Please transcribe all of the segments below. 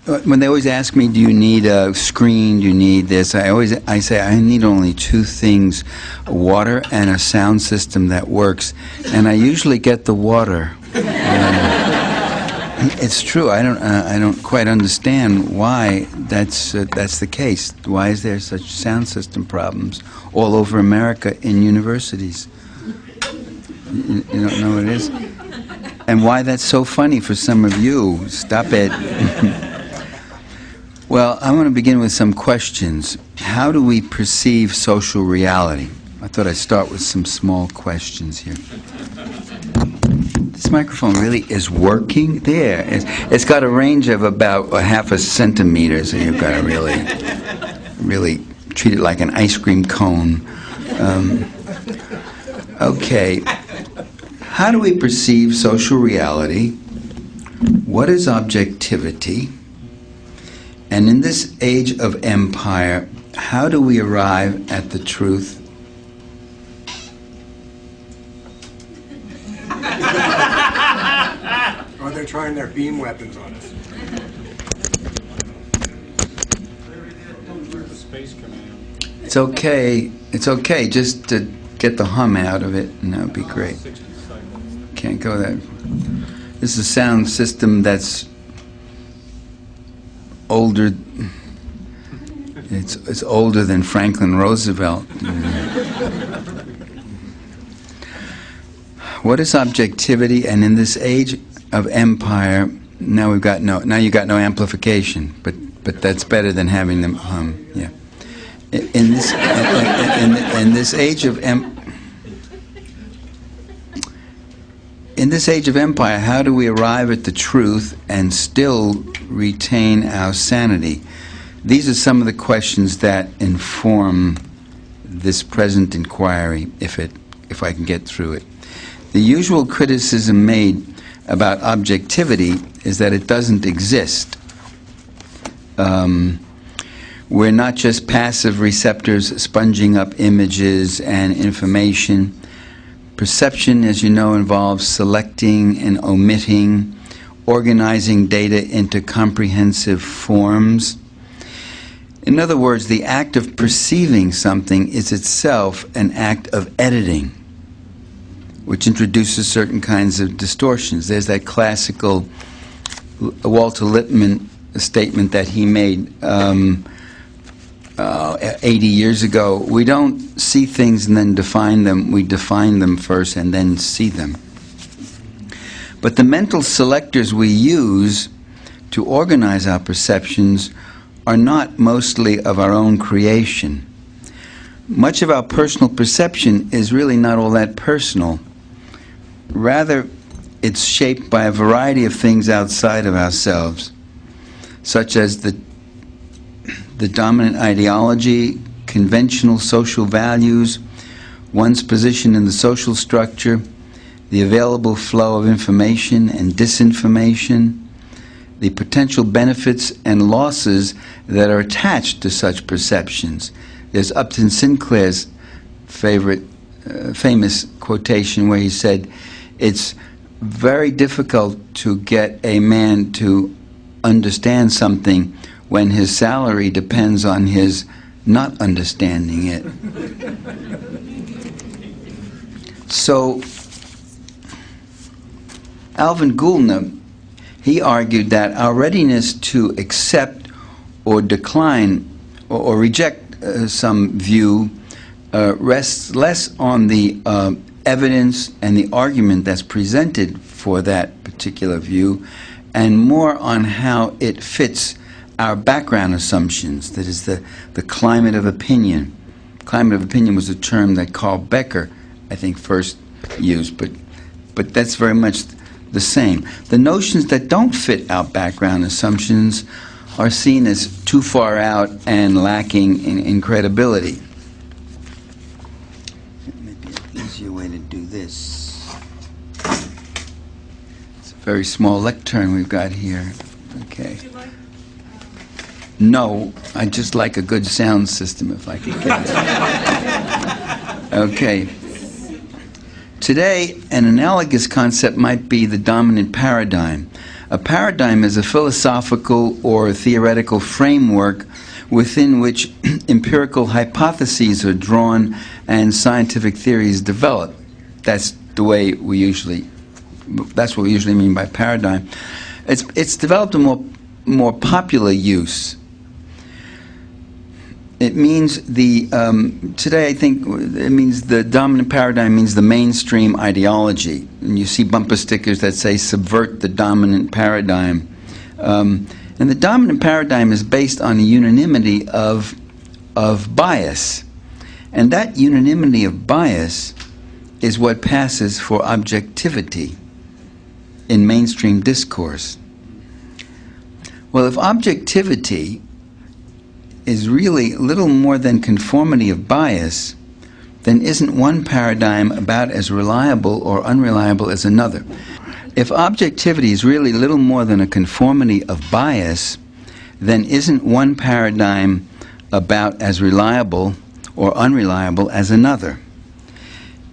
when they always ask me, do you need a screen, do you need this, I say I need only two things, water and a sound system that works, and I usually get the water. It's true. I don't quite understand why that's the case. Why is there such sound system problems all over America in universities? You don't know what it is? And why that's so funny for some of you. Stop it. Well, I want to begin with some questions. How do we perceive social reality? I thought I'd start with some small questions here. This microphone really is working? There. It's got a range of about a half a centimeter, so you've got to really treat it like an ice cream cone. Okay. How do we perceive social reality? What is objectivity? And in this age of empire, how do we arrive at the truth? Oh, they're trying their beam weapons on us. It's okay. It's okay. Just to get the hum out of it, and that would be great. Can't go that. This is a sound system that's older. It's older than Franklin Roosevelt. What is objectivity? And in this age of empire, now you got no amplification, but that's better than having them hum. Yeah. In this age of in this age of empire, how do we arrive at the truth and still retain our sanity? These are some of the questions that inform this present inquiry, if I can get through it. The usual criticism made about objectivity is that it doesn't exist. We're not just passive receptors sponging up images and information. Perception, as you know, involves selecting and omitting, organizing data into comprehensive forms. In other words, the act of perceiving something is itself an act of editing, which introduces certain kinds of distortions. There's that classical Walter Lippmann statement that he made 80 years ago. We don't see things and then define them. We define them first and then see them. But the mental selectors we use to organize our perceptions are not mostly of our own creation. Much of our personal perception is really not all that personal. Rather, it's shaped by a variety of things outside of ourselves, such as the dominant ideology, conventional social values, one's position in the social structure, the available flow of information and disinformation, the potential benefits and losses that are attached to such perceptions. There's Upton Sinclair's famous quotation where he said, "It's very difficult to get a man to understand something when his salary depends on his not understanding it." So, Alvin Goulner, he argued that our readiness to accept or decline or reject some view rests less on the evidence and the argument that's presented for that particular view, and more on how it fits our background assumptions, that is the climate of opinion. Climate of opinion was a term that Carl Becker, I think, first used, but that's very much the same. The notions that don't fit our background assumptions are seen as too far out and lacking in credibility. Maybe an easier way to do this. It's a very small lectern we've got here. Okay. No, I just like a good sound system if I could get it. Okay. Today, an analogous concept might be the dominant paradigm, A paradigm is a philosophical or theoretical framework within which empirical hypotheses are drawn and scientific theories develop. That's the way we usually, that's what we usually mean by paradigm. It's developed a more popular use. It means today I think it means the dominant paradigm means the mainstream ideology. And you see bumper stickers that say subvert the dominant paradigm. And the dominant paradigm is based on a unanimity of bias. And that unanimity of bias is what passes for objectivity in mainstream discourse. Well, if objectivity is really little more than conformity of bias, then isn't one paradigm about as reliable or unreliable as another? If objectivity is really little more than a conformity of bias, then isn't one paradigm about as reliable or unreliable as another?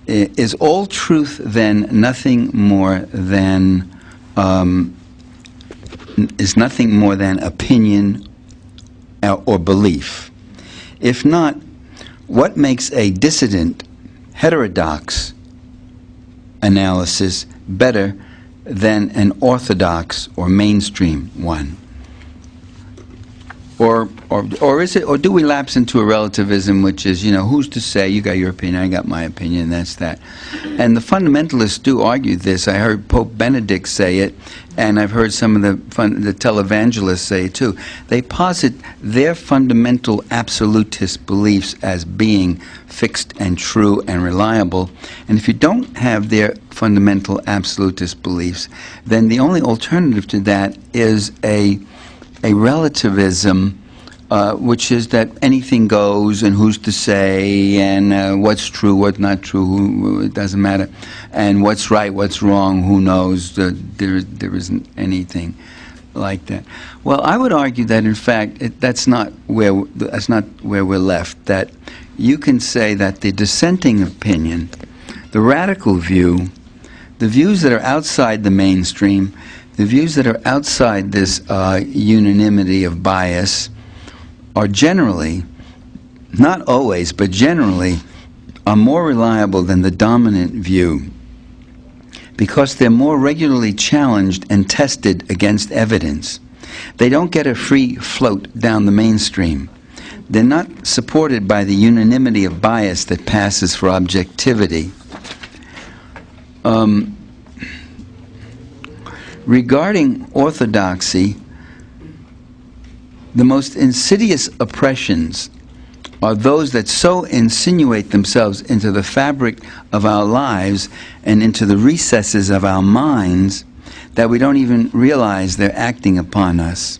Is all truth then nothing more than opinion or belief? If not, what makes a dissident, heterodox analysis better than an orthodox or mainstream one? Or is it? Or do we lapse into a relativism, which is, who's to say? You got your opinion, I got my opinion. That's that. And the fundamentalists do argue this. I heard Pope Benedict say it, and I've heard some of the televangelists say it too. They posit their fundamental absolutist beliefs as being fixed and true and reliable. And if you don't have their fundamental absolutist beliefs, then the only alternative to that is a relativism, which is that anything goes and who's to say and what's true, what's not true, it doesn't matter, and what's right, what's wrong, who knows, there isn't anything like that. Well, I would argue that in fact that's not where we're left, that you can say that the dissenting opinion, the radical view, the views that are outside the mainstream, the views that are outside this unanimity of bias are generally, not always, but generally, are more reliable than the dominant view because they're more regularly challenged and tested against evidence. They don't get a free float down the mainstream. They're not supported by the unanimity of bias that passes for objectivity. Regarding orthodoxy, the most insidious oppressions are those that so insinuate themselves into the fabric of our lives and into the recesses of our minds that we don't even realize they're acting upon us.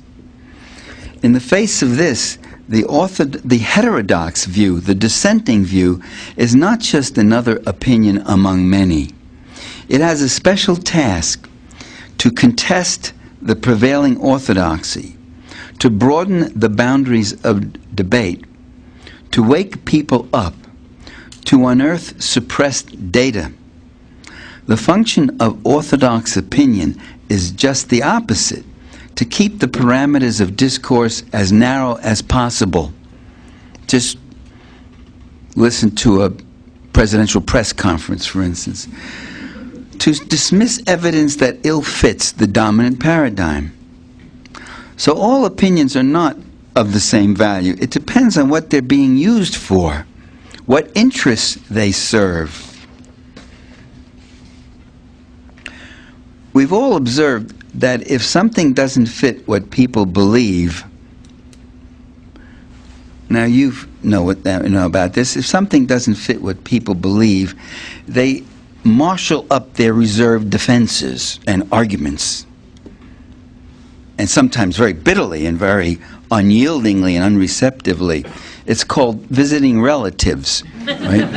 In the face of this, the heterodox view, the dissenting view, is not just another opinion among many. It has a special task to contest the prevailing orthodoxy, to broaden the boundaries of debate, to wake people up, to unearth suppressed data. The function of orthodox opinion is just the opposite, to keep the parameters of discourse as narrow as possible. Just listen to a presidential press conference, for instance. To dismiss evidence that ill-fits the dominant paradigm. So all opinions are not of the same value. It depends on what they're being used for, what interests they serve. We've all observed that if something doesn't fit what people believe, now you know about this, if something doesn't fit what people believe, they marshal up their reserved defenses and arguments, and sometimes very bitterly and very unyieldingly and unreceptively. It's called visiting relatives, right?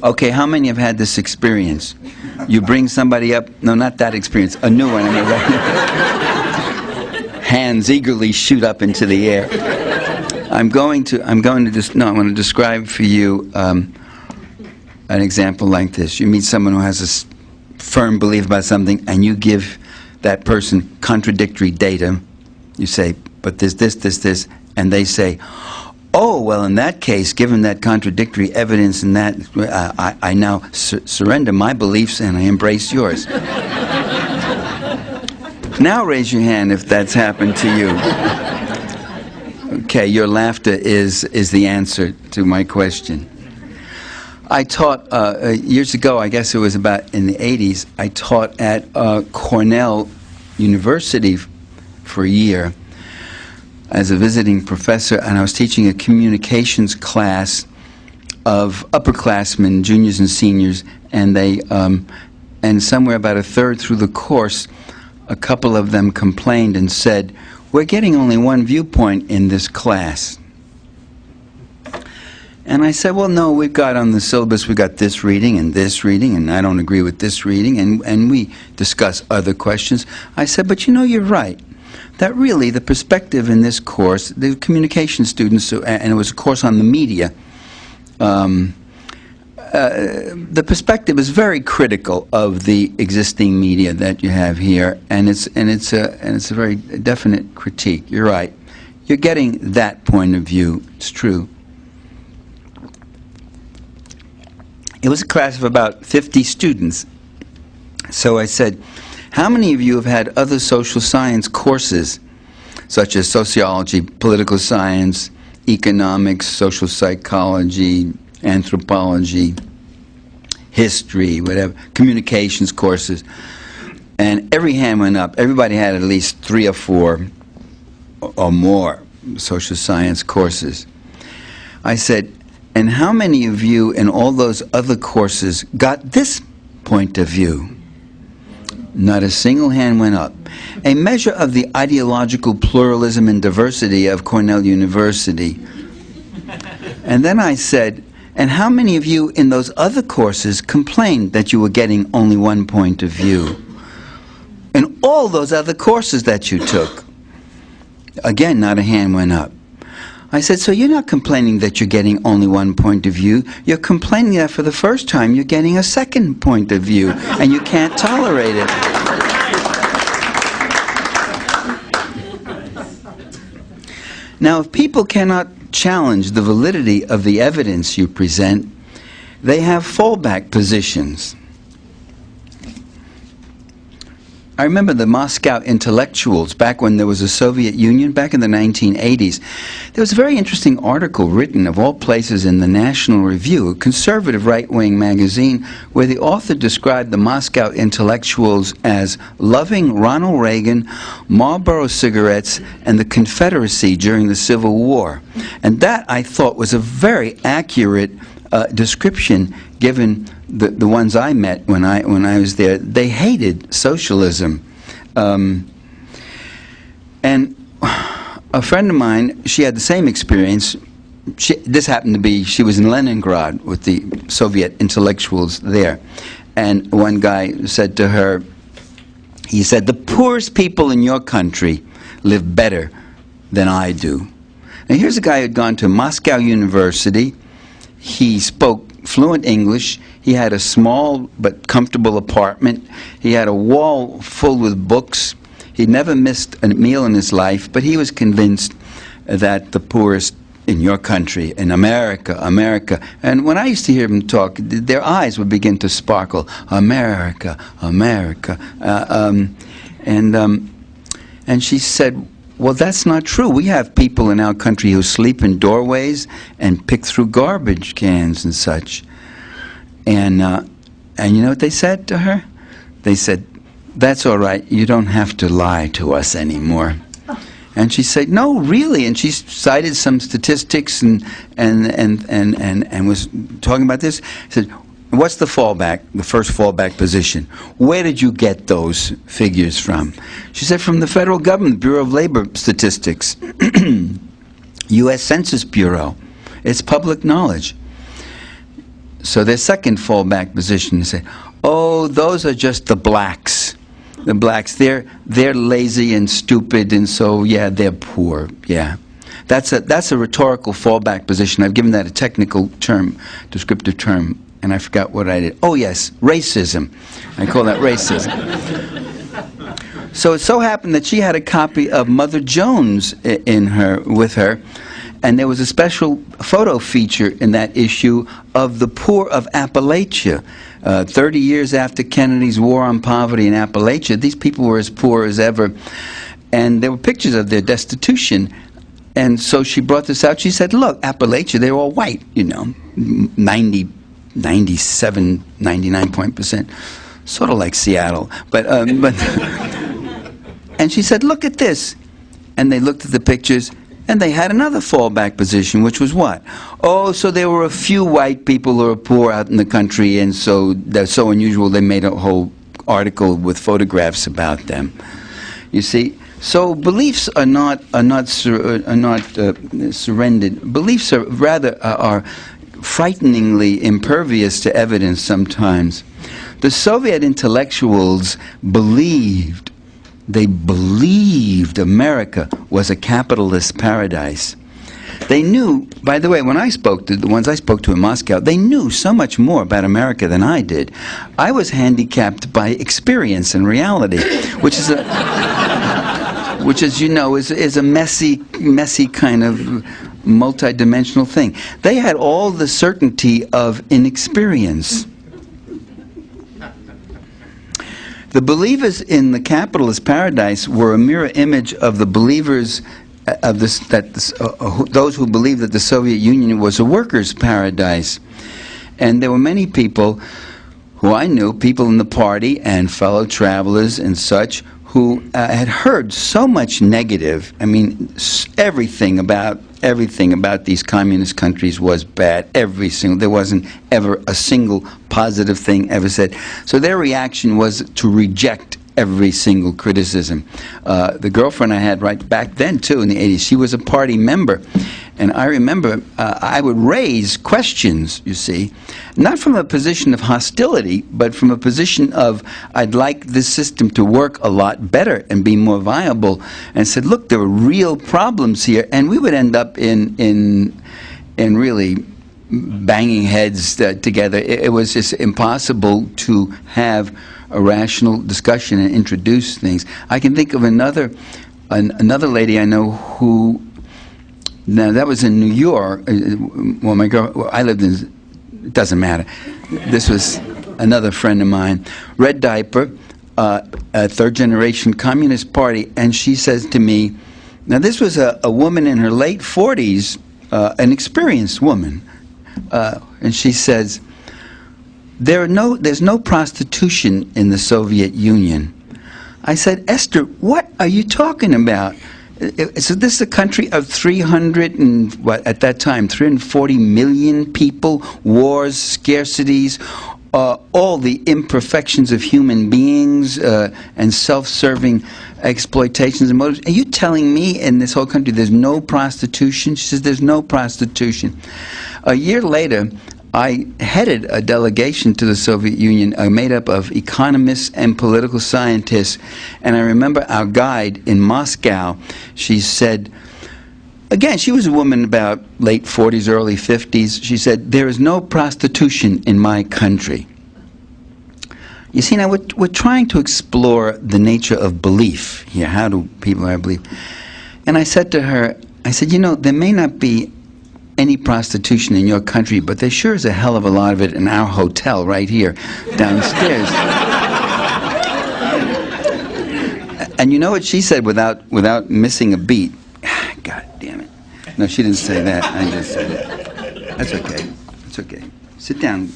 Okay, how many have had this experience? You bring somebody up, no, not that experience, a new one. Hands eagerly shoot up into the air. I want to describe for you an example like this. You meet someone who has a firm belief about something, and you give that person contradictory data, you say, but there's this, and they say, oh, well, in that case, given that contradictory evidence and that, I now surrender my beliefs and I embrace yours. Now raise your hand if that's happened to you. Okay, your laughter is the answer to my question. I taught, years ago, I guess it was about in the 80s, I taught at Cornell University for a year as a visiting professor, and I was teaching a communications class of upperclassmen, juniors and seniors, and they, and somewhere about a third through the course, a couple of them complained and said, we're getting only one viewpoint in this class. And I said, well, no, we've got on the syllabus, we've got this reading, and I don't agree with this reading, and we discuss other questions. I said, but you know, you're right. That really, the perspective in this course, the communication students, and it was a course on the media, the perspective is very critical of the existing media that you have here, and it's a very definite critique. You're right. You're getting that point of view. It's true. It was a class of about 50 students. So I said, how many of you have had other social science courses, such as sociology, political science, economics, social psychology, anthropology, history, whatever, communications courses? And every hand went up. Everybody had at least 3 or 4 or more social science courses. I said, and how many of you in all those other courses got this point of view? Not a single hand went up. A measure of the ideological pluralism and diversity of Cornell University. And then I said, and how many of you in those other courses complained that you were getting only one point of view? In all those other courses that you took. Again, not a hand went up. I said, so you're not complaining that you're getting only one point of view. You're complaining that for the first time you're getting a second point of view, and you can't tolerate it. Now, if people cannot challenge the validity of the evidence you present, they have fallback positions. I remember the Moscow intellectuals, back when there was a Soviet Union, back in the 1980s. There was a very interesting article written, of all places, in the National Review, a conservative right-wing magazine, where the author described the Moscow intellectuals as loving Ronald Reagan, Marlboro cigarettes, and the Confederacy during the Civil War. And that, I thought, was a very accurate description, given the ones I met when I was there. They hated socialism. And a friend of mine, she had the same experience. This happened to be, she was in Leningrad with the Soviet intellectuals there. And one guy said to her, he said, the poorest people in your country live better than I do. Now here's a guy who had gone to Moscow University. He spoke fluent English. He had a small but comfortable apartment. He had a wall full with books. He'd never missed a meal in his life, but he was convinced that the poorest in your country, in America, and when I used to hear him talk, their eyes would begin to sparkle. America. And she said, well, that's not true. We have people in our country who sleep in doorways and pick through garbage cans and such. And you know what they said to her? They said, that's all right. You don't have to lie to us anymore. And she said, no, really. And she cited some statistics and was talking about this. She said, what's the fallback, the first fallback position? Where did you get those figures from? She said, from the federal government, Bureau of Labor Statistics, U.S. Census Bureau. It's public knowledge. So their second fallback position, they say, oh, those are just the blacks. The blacks, they're lazy and stupid, and so, yeah, they're poor, yeah. That's a rhetorical fallback position. I've given that a technical term, descriptive term, and I forgot what I did. Oh yes, racism. I call that racism. So it so happened that she had a copy of Mother Jones with her, and there was a special photo feature in that issue of the poor of Appalachia. 30 years after Kennedy's war on poverty in Appalachia, these people were as poor as ever, and there were pictures of their destitution. And so she brought this out. She said, look, Appalachia, they're all white, 90, 97, 99%, sort of like Seattle. But and she said, look at this. And they looked at the pictures, and they had another fallback position, which was what? Oh, so there were a few white people who were poor out in the country, and so they're so unusual they made a whole article with photographs about them. You see? So beliefs are not surrendered. Beliefs are rather are frighteningly impervious to evidence sometimes. The Soviet intellectuals believed America was a capitalist paradise. They knew, by the way, when I spoke to the ones I spoke to in Moscow, they knew so much more about America than I did. I was handicapped by experience and reality, which is a messy kind of multidimensional thing. They had all the certainty of inexperience. The believers in the capitalist paradise were a mirror image of the believers of those who believed that the Soviet Union was a workers' paradise. And there were many people who I knew, people in the party and fellow travelers and such, who had heard so much negative. I mean, everything about these communist countries was bad. There wasn't ever a single positive thing ever said. So their reaction was to reject every single criticism. The girlfriend I had right back then, too, in the 80s, she was a party member. And I remember I would raise questions, you see, not from a position of hostility, but from a position of, I'd like this system to work a lot better and be more viable, and said, look, there are real problems here. And we would end up in really banging heads together. It was just impossible to have a rational discussion and introduce things. I can think of another lady I know who, now that was in New York. I lived in, it doesn't matter. This was another friend of mine, red diaper, a third-generation Communist Party, and she says to me, now this was a woman in her late 40s, an experienced woman, and she says, there's no prostitution in the Soviet Union. I said, Esther, what are you talking about? So this is a country of 340 million people, wars, scarcities, all the imperfections of human beings, and self-serving exploitations and motives. Are you telling me in this whole country there's no prostitution? She says there's no prostitution. A year later, I headed a delegation to the Soviet Union made up of economists and political scientists, and I remember our guide in Moscow, she said, again, she was a woman about late 40s, early 50s, she said, there is no prostitution in my country. You see, now we're trying to explore the nature of belief here. How do people believe? And I said to her, I said, there may not be any prostitution in your country, but there sure is a hell of a lot of it in our hotel right here downstairs. And you know what she said without missing a beat? God damn it. No, she didn't say that. I just said it. That's okay. It's okay. Sit down.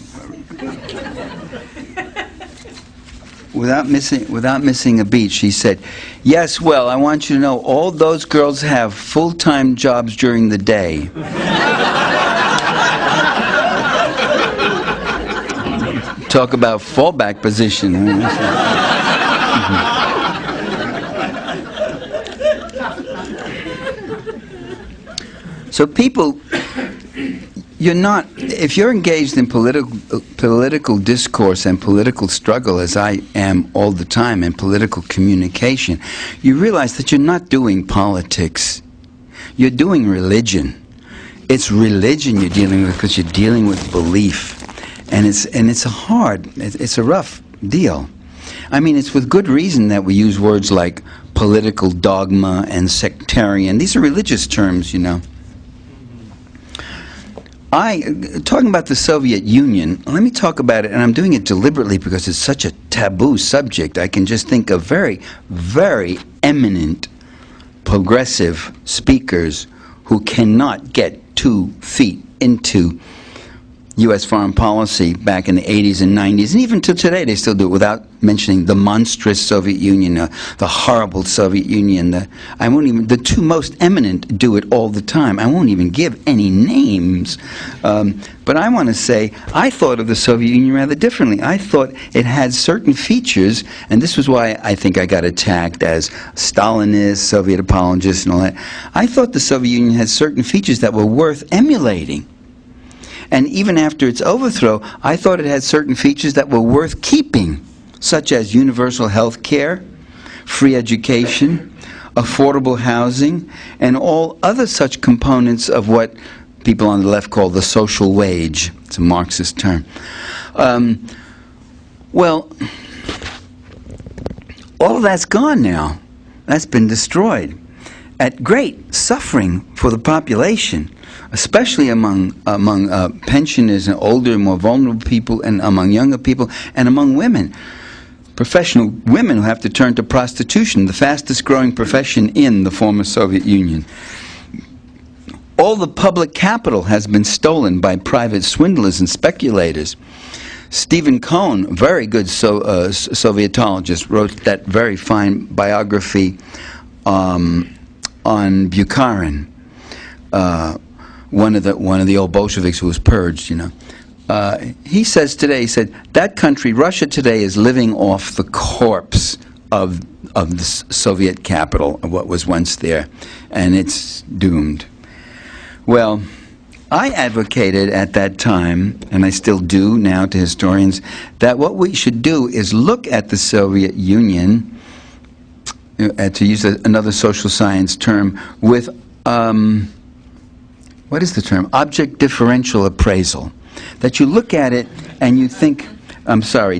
Without missing a beat, she said, yes, well, I want you to know all those girls have full-time jobs during the day. Talk about fallback position. So people, if you're engaged in political discourse and political struggle, as I am all the time, in political communication, you realize that you're not doing politics. You're doing religion. It's religion you're dealing with because you're dealing with belief. And it's a rough deal. I mean, it's with good reason that we use words like political dogma and sectarian. These are religious terms, you know. Talking about the Soviet Union, let me talk about it, and I'm doing it deliberately because it's such a taboo subject. I can just think of very, very eminent progressive speakers who cannot get 2 feet into U.S. foreign policy back in the 80s and 90s, and even till today they still do it without mentioning the monstrous Soviet Union, the horrible Soviet Union. The 2 most eminent do it all the time. I won't even give any names, but I want to say I thought of the Soviet Union rather differently. I thought it had certain features, and this was why I think I got attacked as Stalinist, Soviet apologist, and all that. I thought the Soviet Union had certain features that were worth emulating. And even after its overthrow, I thought it had certain features that were worth keeping, such as universal health care, free education, affordable housing, and all other such components of what people on the left call the social wage. It's a Marxist term. Well, all of that's gone now. That's been destroyed at great suffering for the population, especially among pensioners and older, more vulnerable people, and among younger people, and among women. Professional women who have to turn to prostitution, the fastest growing profession in the former Soviet Union. All the public capital has been stolen by private swindlers and speculators. Stephen Cohn, very good Sovietologist, wrote that very fine biography on Bukharin, one of the old Bolsheviks who was purged, you know. He says today, he said, that country, Russia today, is living off the corpse of the Soviet capital, of what was once there, and it's doomed. Well, I advocated at that time, and I still do now to historians, that what we should do is look at the Soviet Union, to use another social science term, with, what is the term? Object differential appraisal. That you look at it and you think,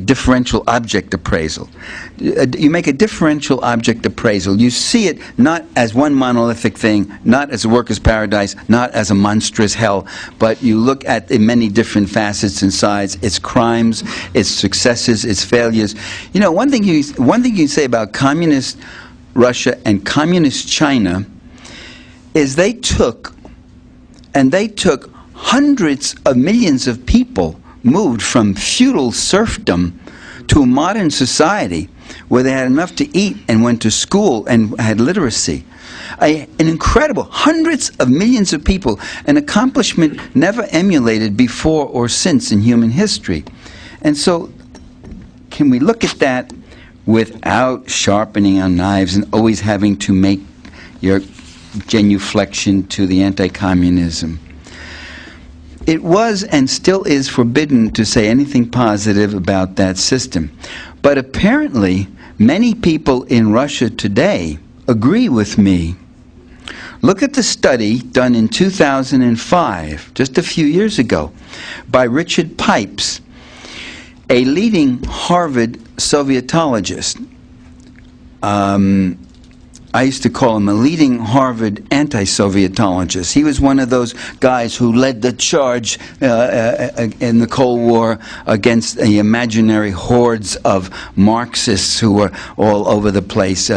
differential object appraisal. You make a differential object appraisal. You see it not as one monolithic thing, not as a worker's paradise, not as a monstrous hell, but you look at the many different facets and sides, its crimes, its successes, its failures. You know, one thing you can say about communist Russia and communist China is they took hundreds of millions of people, moved from feudal serfdom to a modern society where they had enough to eat and went to school and had literacy. An incredible, hundreds of millions of people, an accomplishment never emulated before or since in human history. And so, can we look at that without sharpening our knives and always having to make your genuflection to the anti-communism? It was and still is forbidden to say anything positive about that system. But apparently, many people in Russia today agree with me. Look at the study done in 2005, just a few years ago, by Richard Pipes, a leading Harvard Sovietologist. I used to call him a leading Harvard anti-Sovietologist. He was one of those guys who led the charge in the Cold War against the imaginary hordes of Marxists who were all over the place.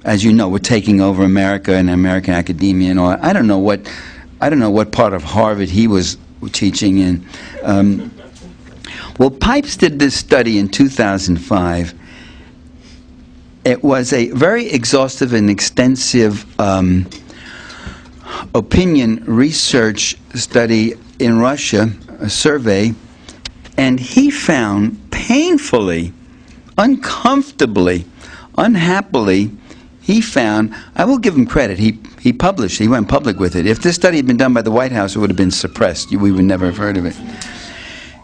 As you know, were taking over America and American academia and all. I don't know what part of Harvard he was teaching in. Well, Pipes did this study in 2005. It was a very exhaustive and extensive opinion research study in Russia, a survey, and he found painfully, uncomfortably, unhappily, he found, I will give him credit, he published, he went public with it. If this study had been done by the White House, it would have been suppressed. We would never have heard of it.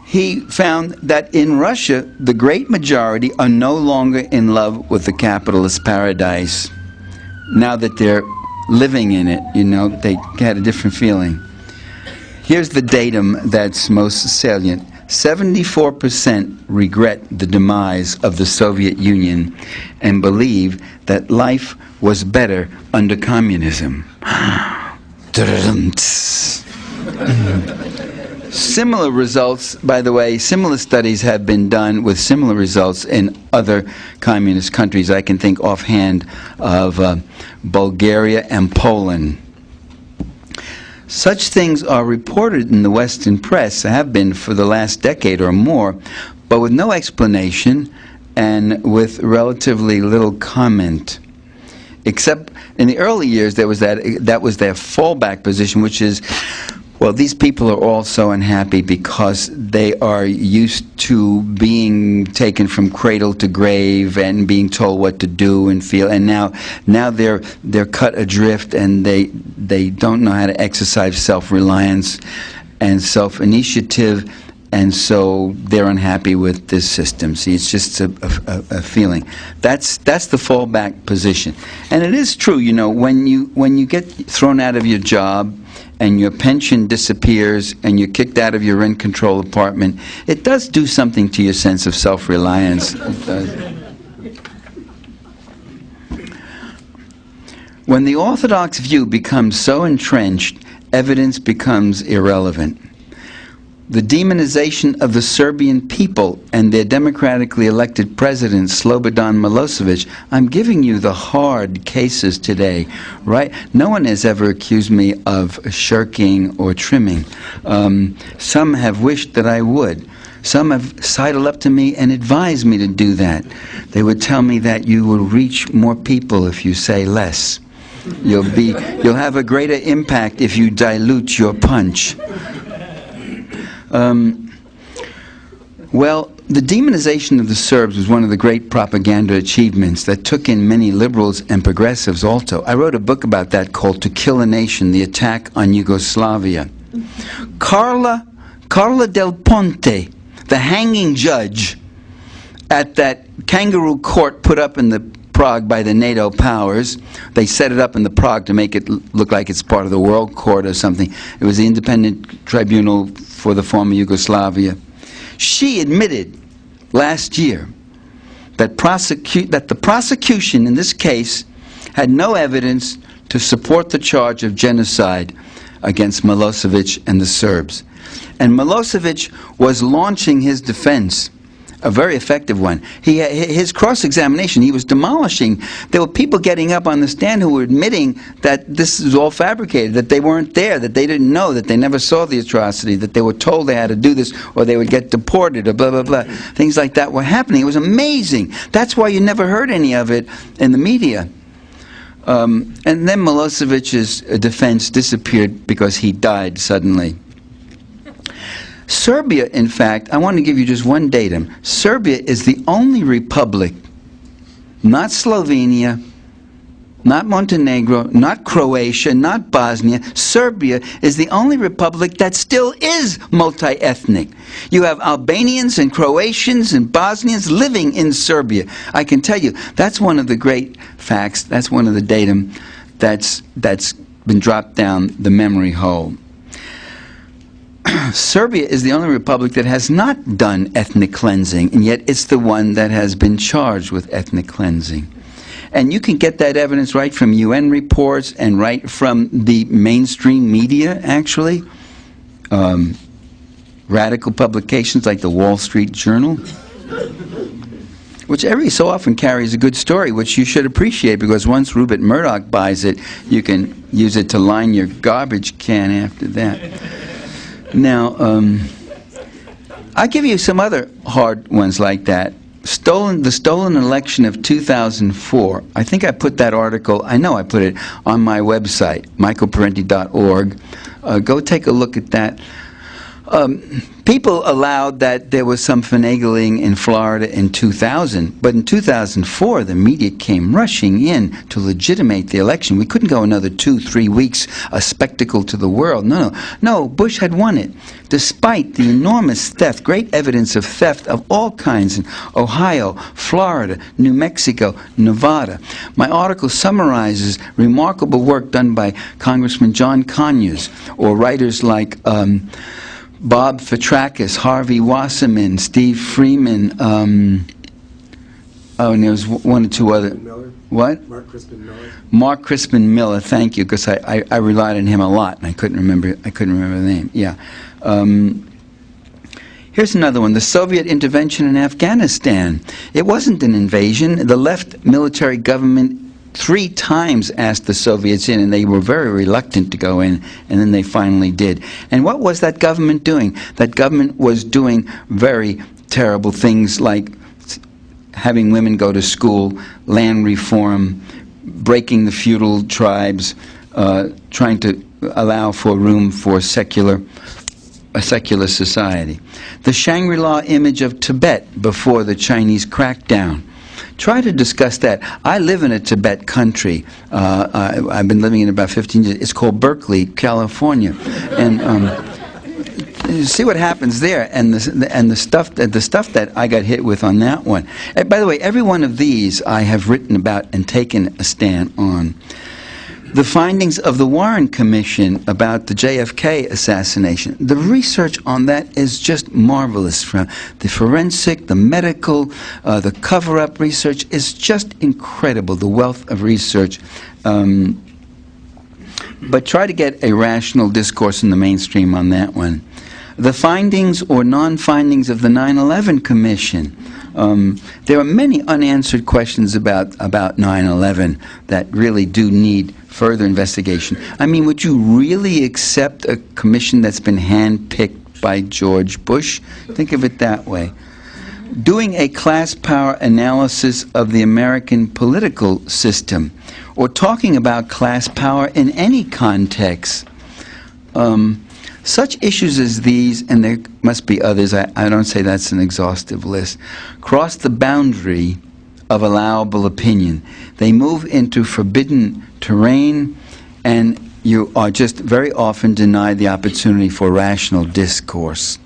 He found that in Russia, the great majority are no longer in love with the capitalist paradise. Now that they're living in it, you know, they had a different feeling. Here's the datum that's most salient. 74% regret the demise of the Soviet Union and believe that life was better under communism. Similar results, by the way, similar studies have been done with similar results in other communist countries. I can think offhand of Bulgaria and Poland. Such things are reported in the Western press, have been for the last decade or more, but with no explanation and with relatively little comment. Except in the early years, that was their fallback position, which is, well, these people are all so unhappy because they are used to being taken from cradle to grave and being told what to do and feel, and now they're cut adrift and they don't know how to exercise self-reliance and self-initiative, and so they're unhappy with this system. See, it's just a feeling. That's the fallback position, and it is true. You know, when you get thrown out of your job and your pension disappears and you're kicked out of your rent control apartment, it does do something to your sense of self-reliance. It does. When the orthodox view becomes so entrenched, evidence becomes irrelevant. The demonization of the Serbian people and their democratically elected president, Slobodan Milosevic, I'm giving you the hard cases today, right? No one has ever accused me of shirking or trimming. Some have wished that I would. Some have sidled up to me and advised me to do that. They would tell me that you will reach more people if you say less. You'll have a greater impact if you dilute your punch. Well, the demonization of the Serbs was one of the great propaganda achievements that took in many liberals and progressives also. I wrote a book about that called To Kill a Nation, The Attack on Yugoslavia. Carla Del Ponte, the hanging judge at that kangaroo court put up in the Prague by the NATO powers. They set it up in the Prague to make it look like it's part of the World Court or something. It was the independent tribunal for the former Yugoslavia. She admitted last year that the prosecution in this case had no evidence to support the charge of genocide against Milosevic and the Serbs. And Milosevic was launching his defense, a very effective one. His cross-examination, he was demolishing. There were people getting up on the stand who were admitting that this is all fabricated, that they weren't there, that they didn't know, that they never saw the atrocity, that they were told they had to do this or they would get deported or blah, blah, blah. Things like that were happening. It was amazing. That's why you never heard any of it in the media. And then Milosevic's defense disappeared because he died suddenly. Serbia, in fact, I want to give you just one datum. Serbia is the only republic, not Slovenia, not Montenegro, not Croatia, not Bosnia. Serbia is the only republic that still is multi-ethnic. You have Albanians and Croatians and Bosnians living in Serbia. I can tell you, that's one of the great facts, that's one of the datum that's been dropped down the memory hole. Serbia is the only republic that has not done ethnic cleansing, and yet it's the one that has been charged with ethnic cleansing. And you can get that evidence right from UN reports and right from the mainstream media, actually. Radical publications like the Wall Street Journal, which every so often carries a good story, which you should appreciate, because once Rupert Murdoch buys it, you can use it to line your garbage can after that. Now, I'll give you some other hard ones like that. The stolen election of 2004. I think I put that article, I know I put it on my website, michaelparenti.org. Go take a look at that. People allowed that there was some finagling in Florida in 2000, but in 2004 the media came rushing in to legitimate the election. We couldn't go another 2-3 weeks, a spectacle to the world. No, Bush had won it, despite the enormous theft, great evidence of theft of all kinds in Ohio, Florida, New Mexico, Nevada. My article summarizes remarkable work done by Congressman John Conyers, or writers like Bob Fitrakis, Harvey Wasserman, Steve Freeman, and there was one or two other. Miller. What? Mark Crispin Miller. Mark Crispin Miller, thank you, because I relied on him a lot, and I couldn't remember the name. Yeah. Here's another one, the Soviet intervention in Afghanistan. It wasn't an invasion. The left military government 3 times asked the Soviets in, and they were very reluctant to go in, and then they finally did. And what was that government doing? That government was doing very terrible things like having women go to school, land reform, breaking the feudal tribes, trying to allow for room for a secular society. The Shangri-La image of Tibet before the Chinese crackdown. Try to discuss that. I live in a Tibet country. I've been living in about 15 years. It's called Berkeley, California. And you see what happens there, and the stuff that I got hit with on that one. And by the way, every one of these I have written about and taken a stand on. The findings of the Warren Commission about the JFK assassination, the research on that is just marvelous. From the forensic, the medical, the cover-up research is just incredible, the wealth of research. But try to get a rational discourse in the mainstream on that one. The findings or non-findings of the 9/11 Commission. There are many unanswered questions about 9/11 that really do need further investigation. I mean, would you really accept a commission that's been handpicked by George Bush? Think of it that way. Doing a class power analysis of the American political system, or talking about class power in any context. Such issues as these, and there must be others, I don't say that's an exhaustive list, cross the boundary of allowable opinion. They move into forbidden terrain, and you are just very often denied the opportunity for rational discourse.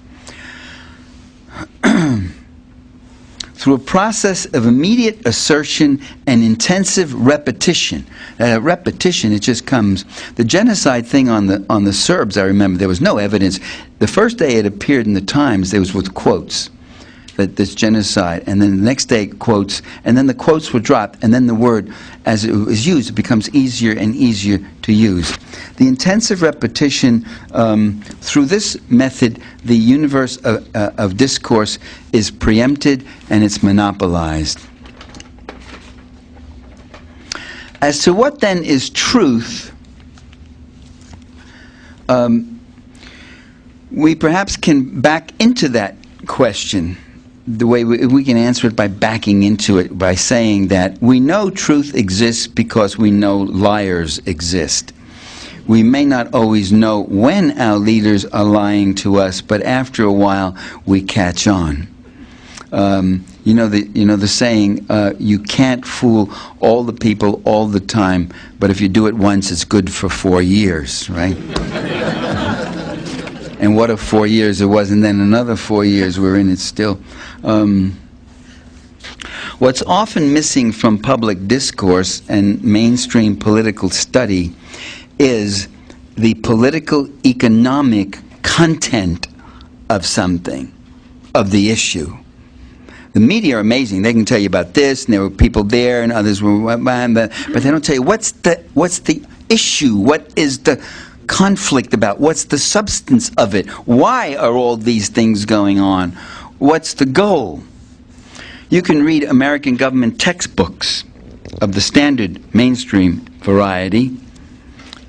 Through a process of immediate assertion and intensive repetition. Repetition, it just comes. The genocide thing on the Serbs, I remember, there was no evidence. The first day it appeared in the Times, there was with quotes, that this genocide, and then the next day quotes, and then the quotes were dropped, and then the word, as it was used, it becomes easier and easier to use. The intensive repetition, through this method, the universe of discourse is preempted and it's monopolized. As to what then is truth, we perhaps can back into that question. The way we can answer it by backing into it, by saying that we know truth exists because we know liars exist. We may not always know when our leaders are lying to us, but after a while we catch on. You know the saying, you can't fool all the people all the time, but if you do it once, it's good for 4 years, right? And what if 4 years it was, and then another 4 years we're in it still. What's often missing from public discourse and mainstream political study is the political economic content of something, of the issue. The media are amazing. They can tell you about this, and there were people there, and others were, but they don't tell you what's the issue, what is the conflict about, what's the substance of it, why are all these things going on, what's the goal. You can read American government textbooks of the standard mainstream variety,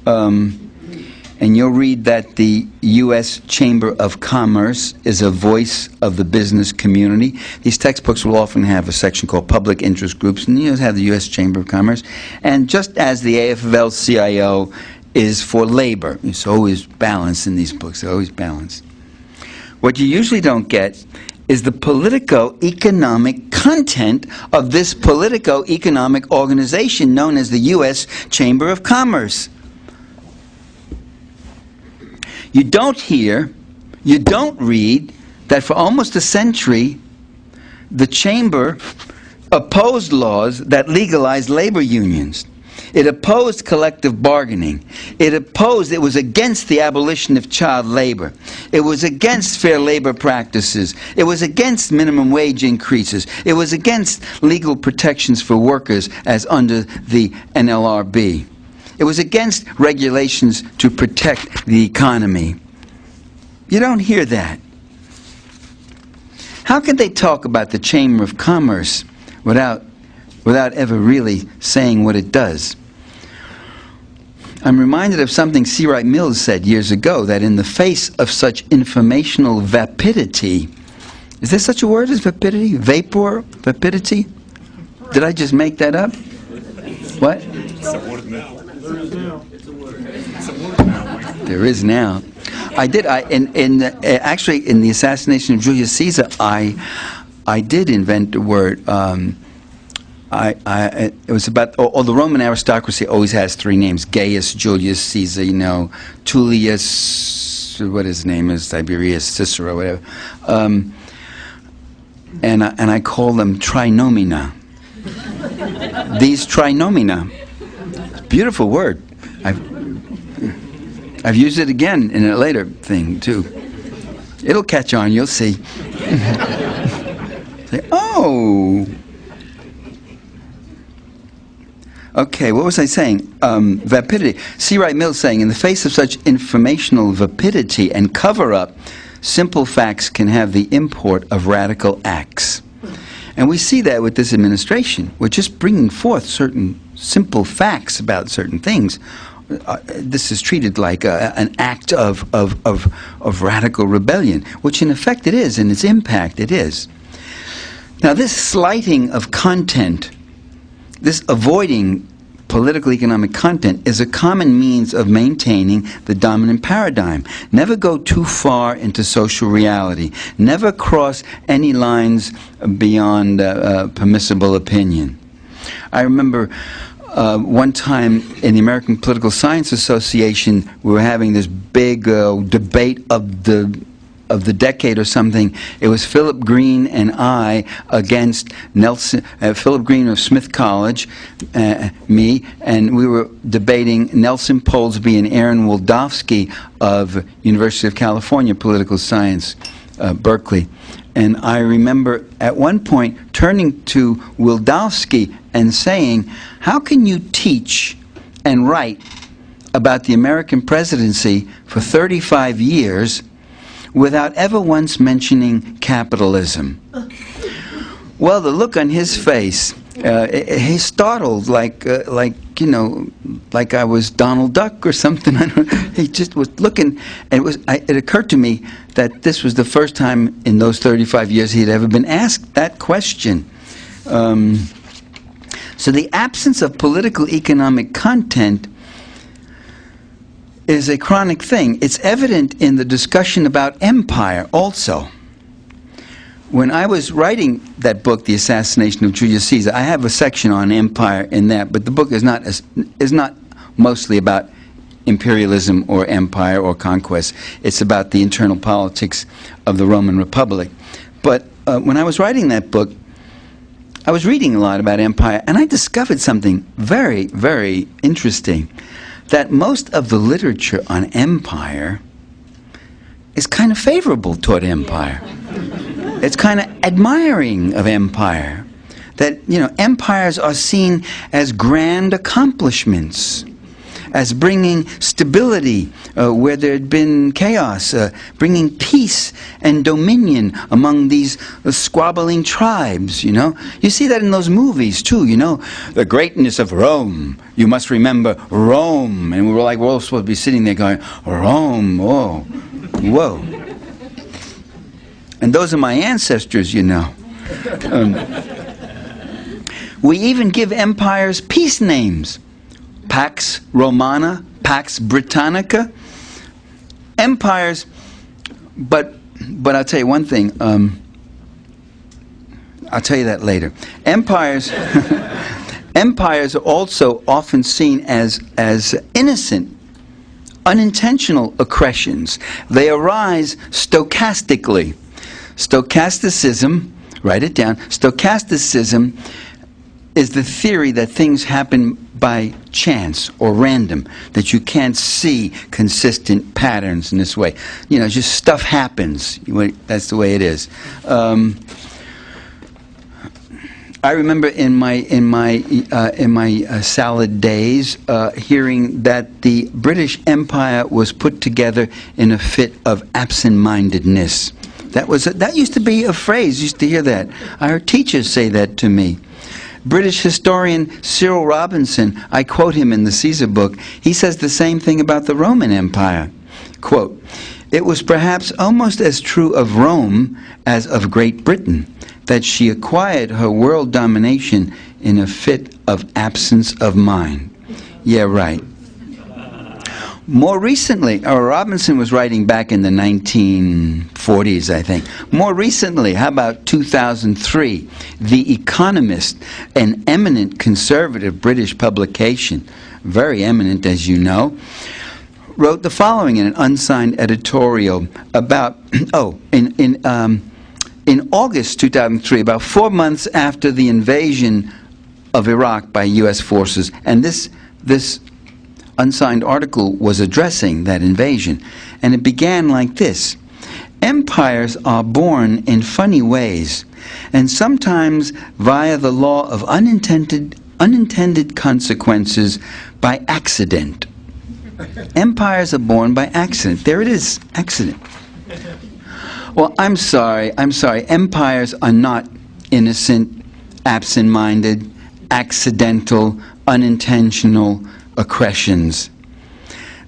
and you'll read that the U.S. Chamber of Commerce is a voice of the business community. These textbooks will often have a section called Public Interest Groups, and you have the U.S. Chamber of Commerce. And just as the AFL-CIO is for labor, it's always balanced in these books, they're always balanced. What you usually don't get is the politico-economic content of this politico-economic organization known as the U.S. Chamber of Commerce. You don't hear, you don't read that for almost a century, the Chamber opposed laws that legalized labor unions. It opposed collective bargaining. It was against the abolition of child labor. It was against fair labor practices. It was against minimum wage increases. It was against legal protections for workers as under the NLRB. It was against regulations to protect the economy. You don't hear that. How could they talk about the Chamber of Commerce without ever really saying what it does? I'm reminded of something C. Wright Mills said years ago, that in the face of such informational vapidity, is there such a word as vapidity? Vapor? Vapidity? Did I just make that up? What? There is now. Actually, in the assassination of Julius Caesar, I did invent the word. It was about, the Roman aristocracy always has three names: Gaius, Julius, Caesar. Tullius, what his name is, Tiberius, Cicero, whatever. And I call them trinomina. These trinomina. Beautiful word. I've used it again in a later thing too. It'll catch on, you'll see. Say, oh. Okay, what was I saying? Vapidity. C. Wright Mills saying, in the face of such informational vapidity and cover-up, simple facts can have the import of radical acts. And we see that with this administration. We're just bringing forth certain simple facts about certain things. This is treated like an act of radical rebellion, which in effect it is, in its impact it is. Now this slighting of content, this avoiding political economic content, is a common means of maintaining the dominant paradigm. Never go too far into social reality. Never cross any lines beyond permissible opinion. I remember one time in the American Political Science Association, we were having this big debate of the decade or something. It was Philip Green and I against Nelson, Philip Green of Smith College, me, and we were debating Nelson Polsby and Aaron Wildofsky of University of California Political Science, Berkeley. And I remember at one point turning to Wildofsky and saying, how can you teach and write about the American presidency for 35 years without ever once mentioning capitalism? Well, the look on his face, he startled like I was Donald Duck or something. He just was looking, and it occurred to me that this was the first time in those 35 years he had ever been asked that question. So the absence of political economic content is a chronic thing. It's evident in the discussion about empire also. When I was writing that book, The Assassination of Julius Caesar, I have a section on empire in that, but the book is not mostly about imperialism or empire or conquest. It's about the internal politics of the Roman Republic. But when I was writing that book, I was reading a lot about empire, and I discovered something very, very interesting, that most of the literature on empire is kind of favorable toward empire. It's kind of admiring of empire. That, empires are seen as grand accomplishments, as bringing stability where there had been chaos, bringing peace and dominion among these squabbling tribes, You see that in those movies, too, The greatness of Rome. You must remember Rome. And we're all supposed to be sitting there going, Rome, oh, whoa. And those are my ancestors, We even give empires peace names. Pax Romana, Pax Britannica. Empires, but I'll tell you one thing. I'll tell you that later. Empires are also often seen as innocent, unintentional accretions. They arise stochastically. Stochasticism, write it down, stochasticism is the theory that things happen by chance or random, that you can't see consistent patterns in this way. You know, just stuff happens. That's the way it is. I remember in my salad days hearing that the British Empire was put together in a fit of absent-mindedness. That used to be a phrase. Used to hear that. I heard teachers say that to me. British historian Cyril Robinson, I quote him in the Caesar book, he says the same thing about the Roman Empire. Quote, "It was perhaps almost as true of Rome as of Great Britain, that she acquired her world domination in a fit of absence of mind." Yeah, right. More recently, Robinson was writing back in the 1940s, I think. More recently, how about 2003, The Economist, an eminent conservative British publication, very eminent as you know, wrote the following in an unsigned editorial about, in August 2003, about 4 months after the invasion of Iraq by U.S. forces, and this unsigned article was addressing that invasion, and it began like this: "Empires are born in funny ways, and sometimes via the law of unintended consequences by accident." Empires are born by accident. There it is, accident. Well, I'm sorry. Empires are not innocent, absent-minded, accidental, unintentional accretions.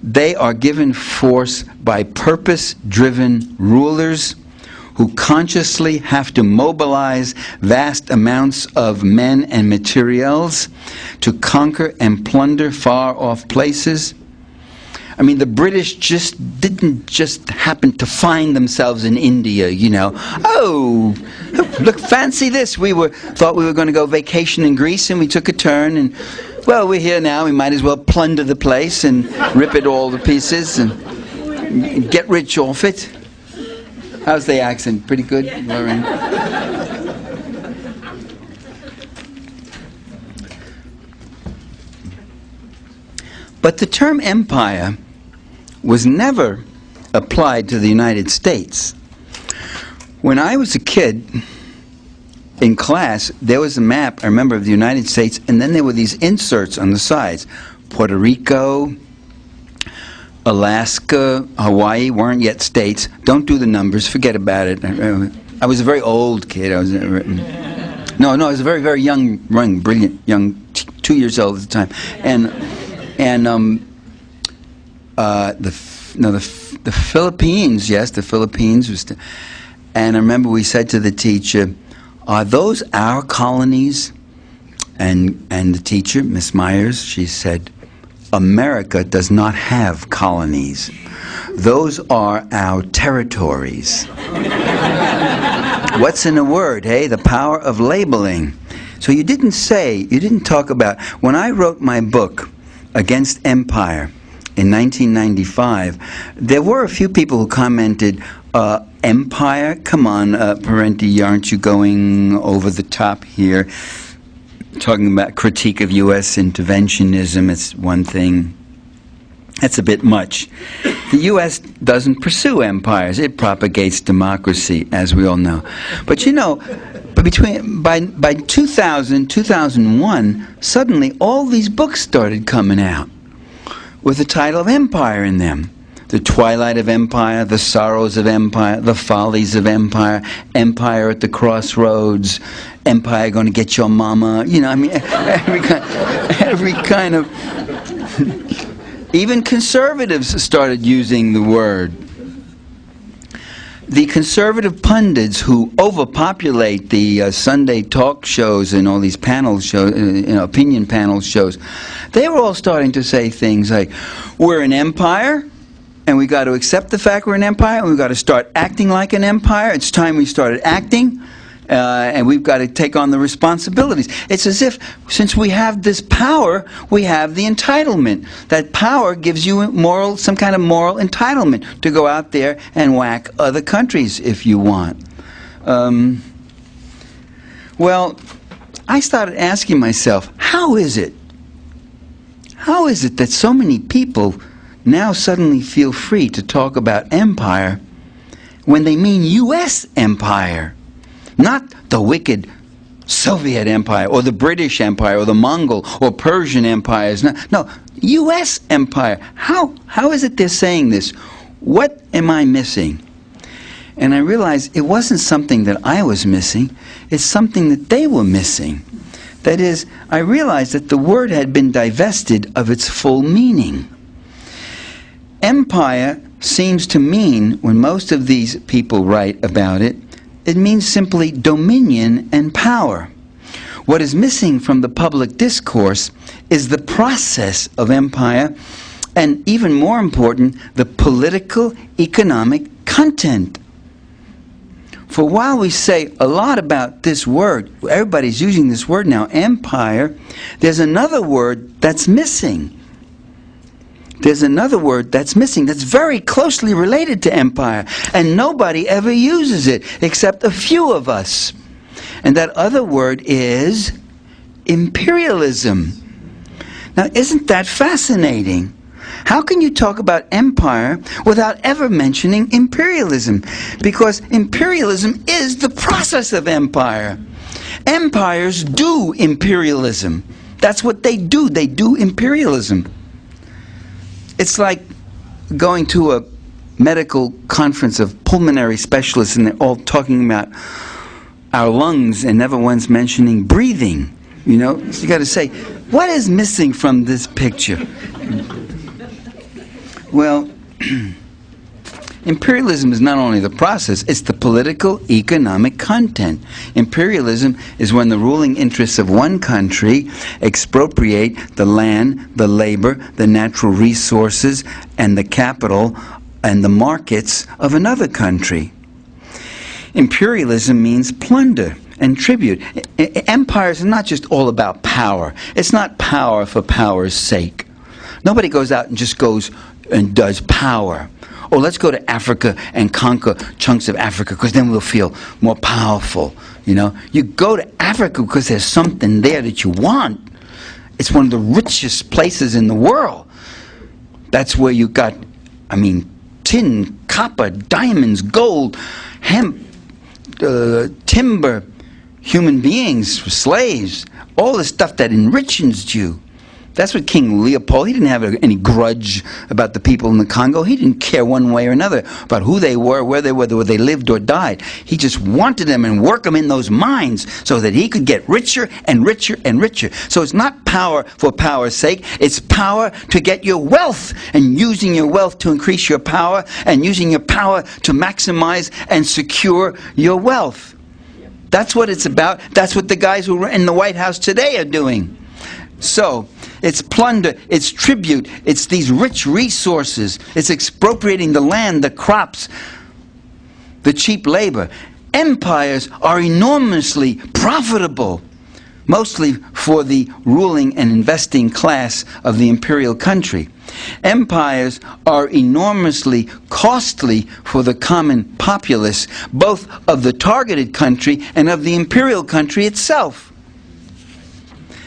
They are given force by purpose-driven rulers who consciously have to mobilize vast amounts of men and materials to conquer and plunder far-off places. I mean, the British didn't just happen to find themselves in India, you know. Oh, look, fancy this. Thought we were going to go vacation in Greece, and we took a turn, and, well, we're here now. We might as well plunder the place and rip it all to pieces and get rich off it. How's the accent? Pretty good, Lauren? But the term empire was never applied to the United States. When I was a kid, in class, there was a map, I remember, of the United States, and then there were these inserts on the sides. Puerto Rico, Alaska, Hawaii weren't yet states. Don't do the numbers, forget about it. I was a very old kid. I was a very, very young, brilliant, young, 2 years old at the time. The Philippines, yes, the Philippines was, and I remember we said to the teacher, "Are those our colonies?" And the teacher, Miss Myers, she said, "America does not have colonies. Those are our territories." What's in a word, hey? The power of labeling. So you didn't talk about, when I wrote my book, Against Empire, in 1995, there were a few people who commented, empire? Come on, Parenti, aren't you going over the top here? Talking about critique of U.S. interventionism, it's one thing. That's a bit much. The U.S. doesn't pursue empires. It propagates democracy, as we all know. But you know, by 2000, 2001, suddenly all these books started coming out with the title of empire in them. The Twilight of Empire, The Sorrows of Empire, The Follies of Empire, Empire at the Crossroads, Empire Going to Get Your Mama. You know, I mean, every kind of... Even conservatives started using the word. The conservative pundits who overpopulate the Sunday talk shows and all these panel shows, opinion panel shows, they were all starting to say things like, "We're an empire, and we got to accept the fact we're an empire, and we've got to start acting like an empire. It's time we started acting, and we've got to take on the responsibilities." It's as if, since we have this power, we have the entitlement. That power gives you some kind of moral entitlement to go out there and whack other countries if you want. Well, I started asking myself, how is it how is it that so many people now suddenly feel free to talk about empire when they mean U.S. empire, not the wicked Soviet empire or the British empire or the Mongol or Persian empires? No, U.S. empire. How is it they're saying this? What am I missing? And I realized it wasn't something that I was missing, it's something that they were missing. That is, I realized that the word had been divested of its full meaning. Empire seems to mean, when most of these people write about it, it means simply dominion and power. What is missing from the public discourse is the process of empire, and even more important, the political, economic content. For while we say a lot about this word, everybody's using this word now, empire, there's another word that's missing. There's another word that's missing that's very closely related to empire, and nobody ever uses it except a few of us. And that other word is imperialism. Now, isn't that fascinating? How can you talk about empire without ever mentioning imperialism? Because imperialism is the process of empire. Empires do imperialism. That's what they do. They do imperialism. It's like going to a medical conference of pulmonary specialists and they're all talking about our lungs and never once mentioning breathing. You know, so you got to say, what is missing from this picture? Well, imperialism is not only the process, it's the political, economic content. Imperialism is when the ruling interests of one country expropriate the land, the labor, the natural resources, and the capital and the markets of another country. Imperialism means plunder and tribute. Empires are not just all about power. It's not power for power's sake. Nobody goes out and just goes and does power. Or let's go to Africa and conquer chunks of Africa because then we'll feel more powerful. You know, you go to Africa because there's something there that you want. It's one of the richest places in the world. That's where you got, tin, copper, diamonds, gold, hemp, timber, human beings, slaves, all the stuff that enriches you. That's what King Leopold, he didn't have any grudge about the people in the Congo. He didn't care one way or another about who they were, where they were, whether they lived or died. He just wanted them and work them in those mines so that he could get richer and richer and richer. So it's not power for power's sake. It's power to get your wealth, and using your wealth to increase your power, and using your power to maximize and secure your wealth. That's what it's about. That's what the guys who are in the White House today are doing. So, it's plunder, it's tribute, it's these rich resources, it's expropriating the land, the crops, the cheap labor. Empires are enormously profitable, mostly for the ruling and investing class of the imperial country. Empires are enormously costly for the common populace, both of the targeted country and of the imperial country itself.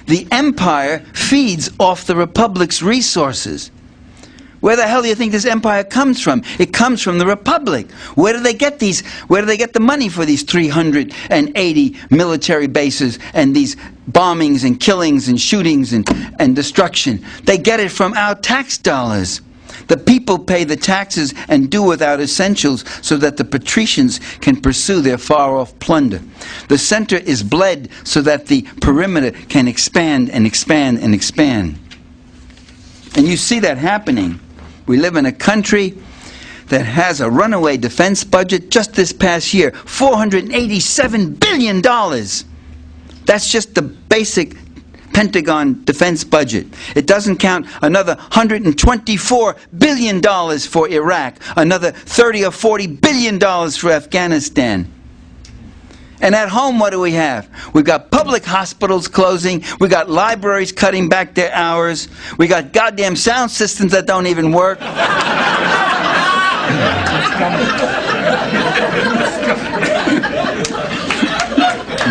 The empire feeds off the republic's resources. Where the hell do you think this empire comes from? It comes from the republic. Where do they get these? Where do they get the money for these 380 military bases and these bombings and killings and shootings and destruction? They get it from our tax dollars. The people pay the taxes and do without essentials so that the patricians can pursue their far-off plunder. The center is bled so that the perimeter can expand and expand and expand. And you see that happening. We live in a country that has a runaway defense budget just this past year, $487 billion. That's just the basic Pentagon defense budget. It doesn't count another $124 billion for Iraq, another $30 or $40 billion for Afghanistan. And at home, what do we have? We've got public hospitals closing. We've got libraries cutting back their hours. We got goddamn sound systems that don't even work.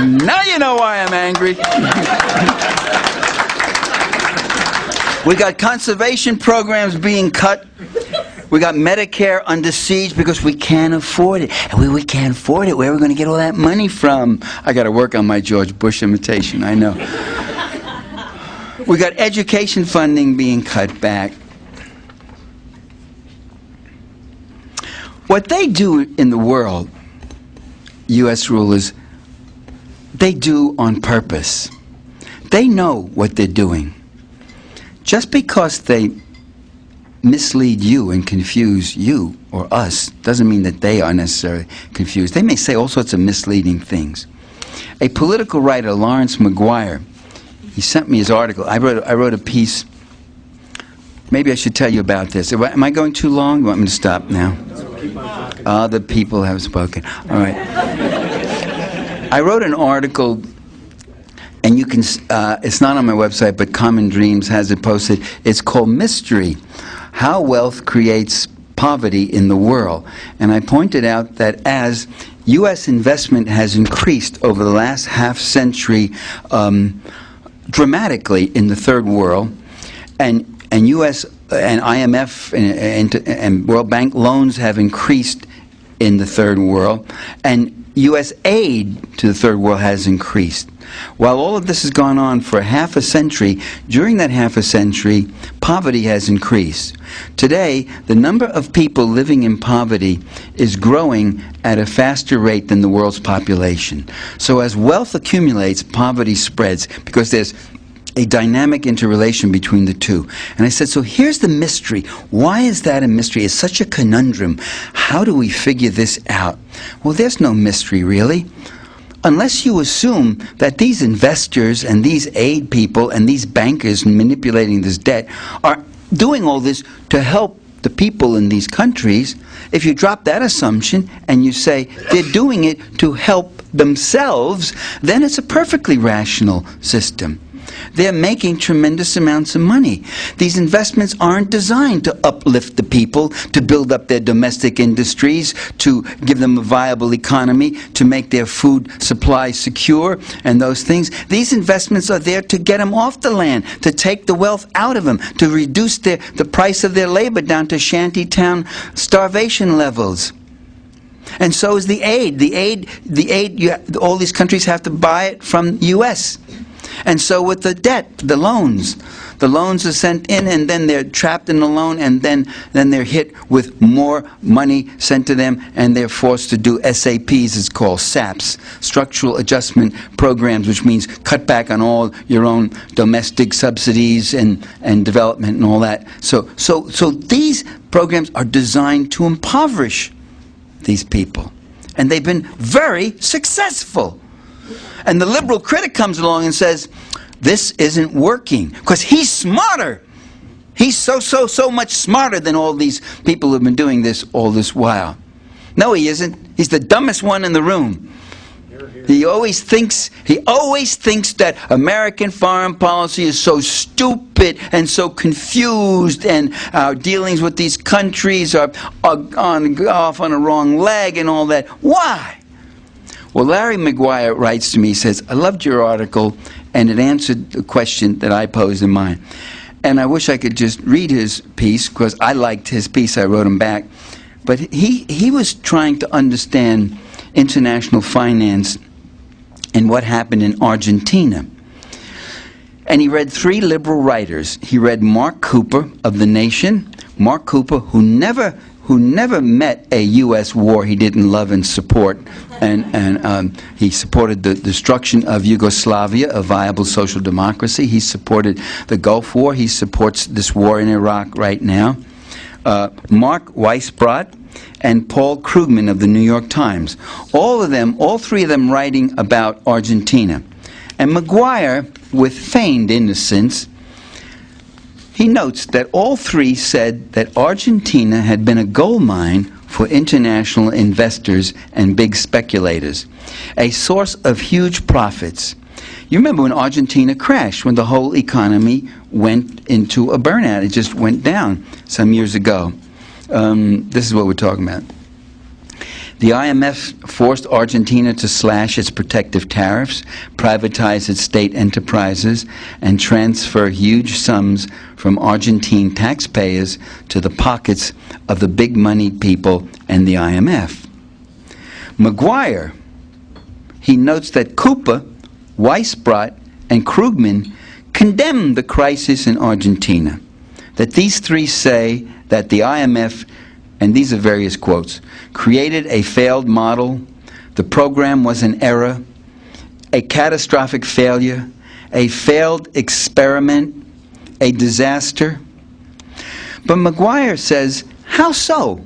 Now you know why I'm angry. We got conservation programs being cut. We got Medicare under siege because we can't afford it. And we can't afford it. Where are we going to get all that money from? I got to work on my George Bush imitation, I know. We got education funding being cut back. What they do in the world, U.S. rulers, they do on purpose. They know what they're doing. Just because they mislead you and confuse you or us doesn't mean that they are necessarily confused. They may say all sorts of misleading things. A political writer, Lawrence McGuire, he sent me his article. I wrote a piece. Maybe I should tell you about this. Am I going too long? You want me to stop now? Other people have spoken. All right. I wrote an article, and you can, it's not on my website, but Common Dreams has it posted. It's called Mystery: How Wealth Creates Poverty in the World. And I pointed out that as U.S. investment has increased over the last half century dramatically in the third world, and U.S. and IMF and World Bank loans have increased in the third world, and U.S. aid to the third world has increased. While all of this has gone on for half a century, during that half a century, poverty has increased. Today, the number of people living in poverty is growing at a faster rate than the world's population. So as wealth accumulates, poverty spreads, because there's a dynamic interrelation between the two. And I said, so here's the mystery. Why is that a mystery? It's such a conundrum. How do we figure this out? Well, there's no mystery, really. Unless you assume that these investors and these aid people and these bankers manipulating this debt are doing all this to help the people in these countries. If you drop that assumption and you say they're doing it to help themselves, then it's a perfectly rational system. They're making tremendous amounts of money. These investments aren't designed to uplift the people, to build up their domestic industries, to give them a viable economy, to make their food supply secure, and those things. These investments are there to get them off the land, to take the wealth out of them, to reduce the price of their labor down to shantytown starvation levels. And so is the aid. The aid, all these countries have to buy it from the U.S., and so with the debt, the loans are sent in, and then they're trapped in the loan, and then they're hit with more money sent to them, and they're forced to do SAPs, it's called SAPs, Structural Adjustment Programs, which means cut back on all your own domestic subsidies and development and all that. So these programs are designed to impoverish these people, and they've been very successful. And the liberal critic comes along and says, this isn't working, because he's smarter. He's so much smarter than all these people who've been doing this all this while. No, he isn't. He's the dumbest one in the room. He always thinks that American foreign policy is so stupid and so confused, and our dealings with these countries are off on a wrong leg and all that. Why? Well, Larry McGuire writes to me, he says, I loved your article, and it answered the question that I posed in mine. And I wish I could just read his piece, because I liked his piece. I wrote him back. But he was trying to understand international finance and what happened in Argentina. And he read three liberal writers. He read Mark Cooper of The Nation. Mark Cooper, who never met a U.S. war he didn't love and support. And he supported the destruction of Yugoslavia, a viable social democracy. He supported the Gulf War. He supports this war in Iraq right now. Mark Weisbrot and Paul Krugman of the New York Times. All three of them writing about Argentina. And McGuire, with feigned innocence, he notes that all three said that Argentina had been a gold mine for international investors and big speculators, a source of huge profits. You remember when Argentina crashed, when the whole economy went into a burnout. It just went down some years ago. This is what we're talking about. The IMF forced Argentina to slash its protective tariffs, privatize its state enterprises, and transfer huge sums from Argentine taxpayers to the pockets of the big-moneyed people and the IMF. Maguire, he notes that Cooper, Weisbrot, and Krugman condemn the crisis in Argentina, that these three say that the IMF, and these are various quotes, created a failed model, the program was an error, a catastrophic failure, a failed experiment, a disaster. But Maguire says, how so?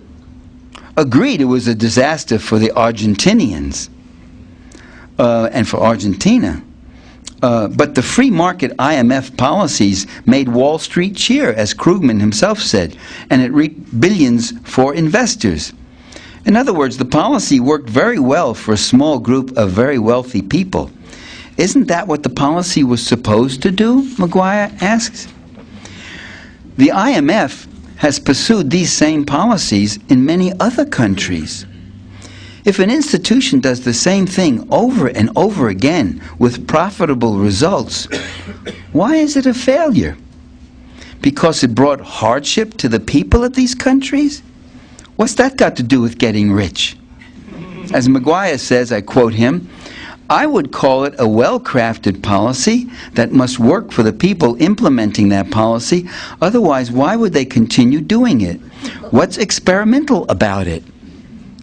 Agreed it was a disaster for the Argentinians and for Argentina. But the free market IMF policies made Wall Street cheer, as Krugman himself said, and it reaped billions for investors. In other words, the policy worked very well for a small group of very wealthy people. Isn't that what the policy was supposed to do? Maguire asks. The IMF has pursued these same policies in many other countries. If an institution does the same thing over and over again with profitable results, why is it a failure? Because it brought hardship to the people of these countries? What's that got to do with getting rich? As Maguire says, I quote him, I would call it a well-crafted policy that must work for the people implementing that policy. Otherwise, why would they continue doing it? What's experimental about it?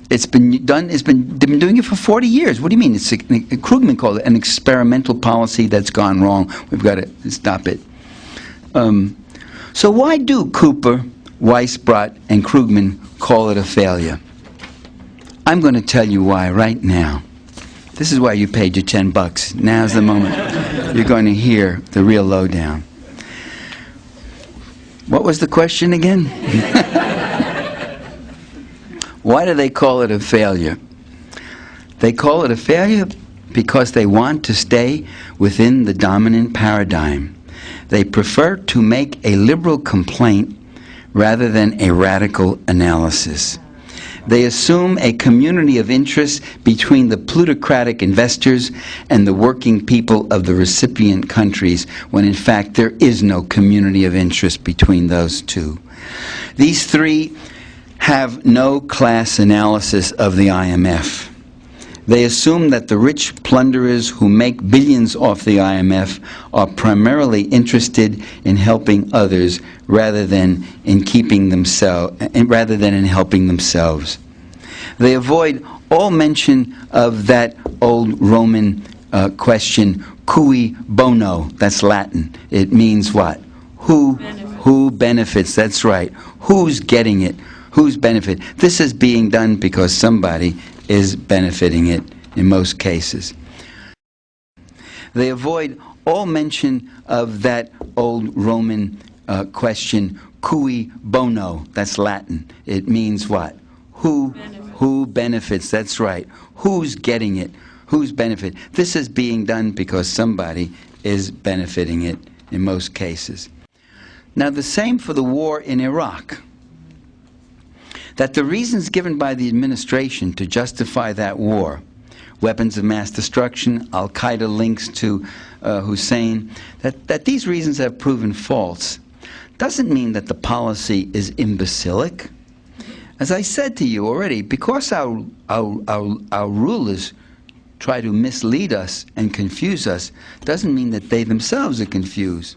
It's been done. They've been doing it for 40 years. What do you mean? Krugman called it an experimental policy that's gone wrong. We've got to stop it. So why do Cooper, Weisbrot, and Krugman call it a failure? I'm going to tell you why right now. This is why you paid your $10. Now's the moment. You're going to hear the real lowdown. What was the question again? Why do they call it a failure? They call it a failure because they want to stay within the dominant paradigm. They prefer to make a liberal complaint rather than a radical analysis. They assume a community of interest between the plutocratic investors and the working people of the recipient countries, when in fact there is no community of interest between those two. These three have no class analysis of the IMF. They assume that the rich plunderers who make billions off the IMF are primarily interested in helping others rather than in helping themselves. They avoid all mention of that old Roman question, cui bono. That's Latin. It means what? Who benefits? That's right. Who's getting it? Whose benefit? This is being done because somebody is benefiting it in most cases. They avoid all mention of that old Roman question, cui bono. That's Latin. It means what? Who benefits? That's right. Who's getting it? Whose benefit? This is being done because somebody is benefiting it in most cases. Now the same for the war in Iraq. That the reasons given by the administration to justify that war, weapons of mass destruction, Al-Qaeda links to Hussein, that these reasons have proven false, doesn't mean that the policy is imbecilic. As I said to you already, because our rulers try to mislead us and confuse us, doesn't mean that they themselves are confused.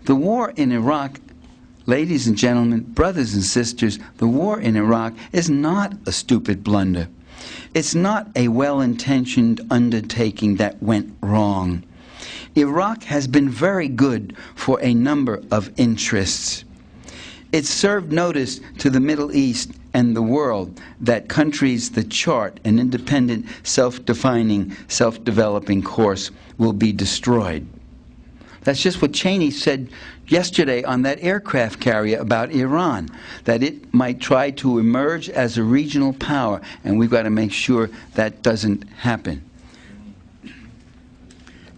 The war in Iraq, ladies and gentlemen, brothers and sisters, the war in Iraq is not a stupid blunder. It's not a well-intentioned undertaking that went wrong. Iraq has been very good for a number of interests. It served notice to the Middle East and the world that countries that chart an independent, self-defining, self-developing course will be destroyed. That's just what Cheney said yesterday on that aircraft carrier about Iran, that it might try to emerge as a regional power, and we've got to make sure that doesn't happen.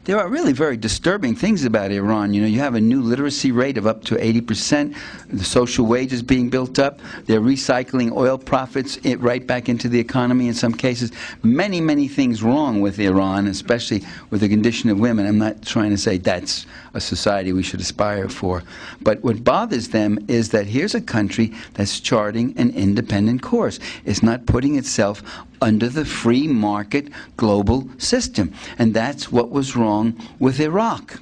There are really very disturbing things about Iran. You know, you have a new literacy rate of up to 80%, the social wages being built up, they're recycling oil profits right back into the economy in some cases. Many, many things wrong with Iran, especially with the condition of women. I'm not trying to say that's a society we should aspire for. But what bothers them is that here's a country that's charting an independent course. It's not putting itself under the free market global system. And that's what was wrong with Iraq.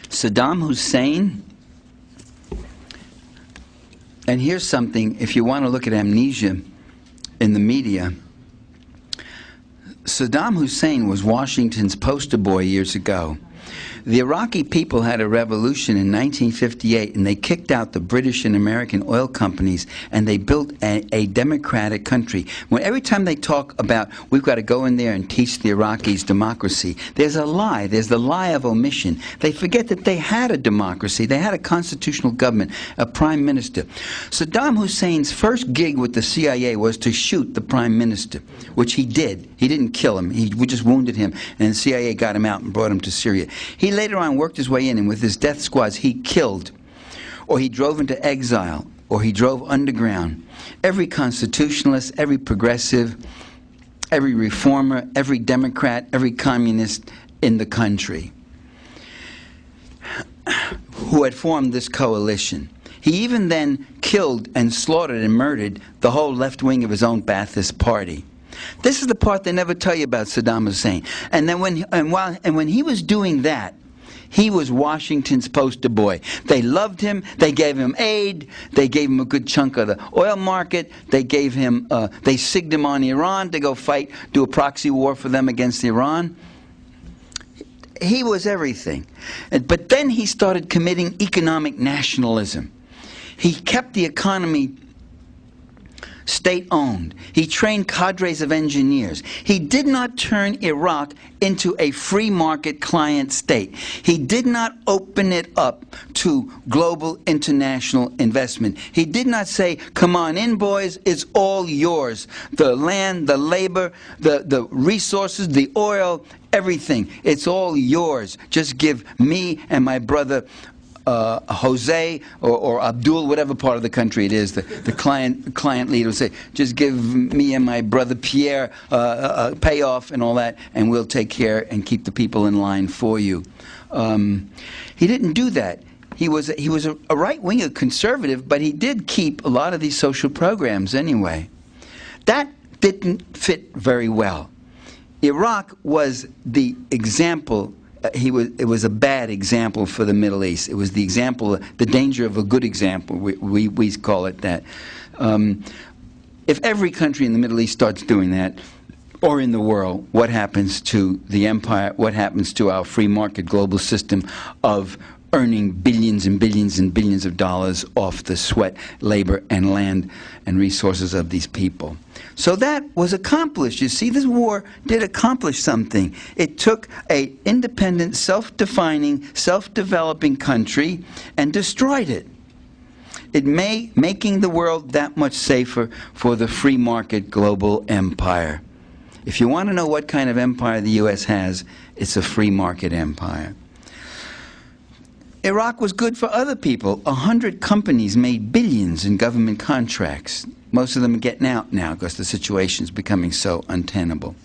Saddam Hussein, and here's something, if you want to look at amnesia in the media, Saddam Hussein was Washington's poster boy years ago. The Iraqi people had a revolution in 1958, and they kicked out the British and American oil companies, and they built a democratic country. Every time they talk about, we've got to go in there and teach the Iraqis democracy, there's a lie. There's the lie of omission. They forget that they had a democracy. They had a constitutional government, a prime minister. Saddam Hussein's first gig with the CIA was to shoot the prime minister, which he did. He didn't kill him. We just wounded him, and the CIA got him out and brought him to Syria. He later on worked his way in, and with his death squads, he killed, or he drove into exile, or he drove underground every constitutionalist, every progressive, every reformer, every Democrat, every communist in the country who had formed this coalition. He even then killed and slaughtered and murdered the whole left wing of his own Ba'athist party. This is the part they never tell you about Saddam Hussein. And then when he was doing that, he was Washington's poster boy. They loved him. They gave him aid. They gave him a good chunk of the oil market. They gave him. They sigged him on Iran to go fight, do a proxy war for them against Iran. He was everything. But then he started committing economic nationalism. He kept the economy state-owned. He trained cadres of engineers. He did not turn Iraq into a free market client state. He did not open it up to global international investment. He did not say, come on in, boys, it's all yours. The land, the labor, the resources, the oil, everything. It's all yours. Just give me and my brother Jose or Abdul, whatever part of the country it is, the client leader will say, just give me and my brother Pierre a payoff and all that, and we'll take care and keep the people in line for you. He didn't do that. He was a right-winger conservative, but he did keep a lot of these social programs anyway. That didn't fit very well. Iraq was the example. It was a bad example for the Middle East. It was the example, the danger of a good example. We call it that. If every country in the Middle East starts doing that, or in the world, what happens to the empire? What happens to our free market global system of earning billions and billions and billions of dollars off the sweat, labor, and land and resources of these people? So that was accomplished. You see, this war did accomplish something. It took an independent, self-defining, self-developing country and destroyed it. Making the world that much safer for the free market global empire. If you want to know what kind of empire the U.S. has, it's a free market empire. Iraq was good for other people. 100 companies made billions in government contracts. Most of them are getting out now because the situation is becoming so untenable.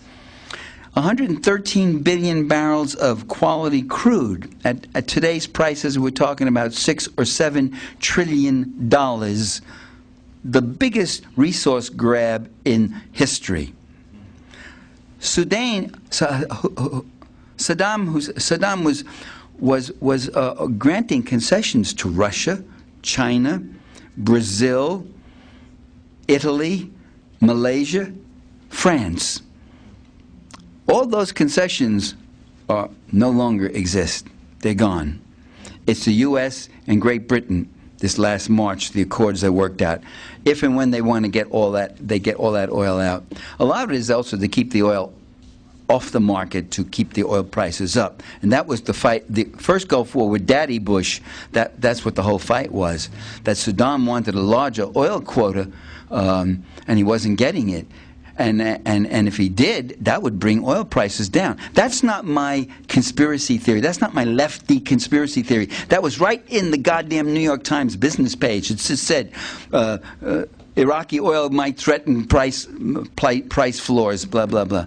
113 billion barrels of quality crude. At today's prices, we're talking about $6 or $7 trillion. The biggest resource grab in history. Saddam was granting concessions to Russia, China, Brazil, Italy, Malaysia, France. All those concessions no longer exist. They're gone. It's the U.S. and Great Britain. This last March, the accords they worked out. If and when they want to get all that, they get all that oil out. A lot of it is also to keep the oil off the market, to keep the oil prices up. And that was the fight. The first Gulf War with Daddy Bush, that's what the whole fight was. That Saddam wanted a larger oil quota, and he wasn't getting it. And if he did, that would bring oil prices down. That's not my conspiracy theory. That's not my lefty conspiracy theory. That was right in the goddamn New York Times business page. It just said, Iraqi oil might threaten price floors, blah, blah, blah.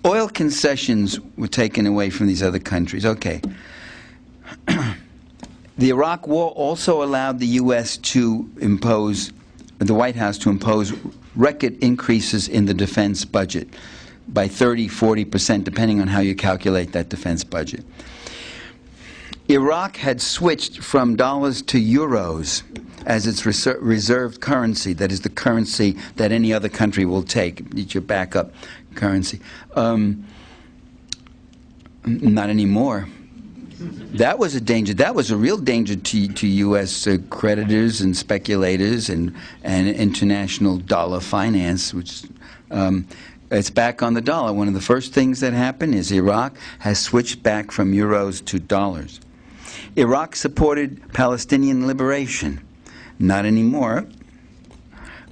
Oil concessions were taken away from these other countries. Okay. The Iraq War also allowed the U.S. to impose, the White House to impose record increases in the defense budget by 30, 40%, depending on how you calculate that defense budget. Iraq had switched from dollars to euros as its reserved currency, that is the currency that any other country will take. It's your backup currency. Not anymore. That was a danger. That was a real danger to U.S. creditors and speculators and international dollar finance, which it's back on the dollar. One of the first things that happened is Iraq has switched back from euros to dollars. Iraq supported Palestinian liberation. Not anymore.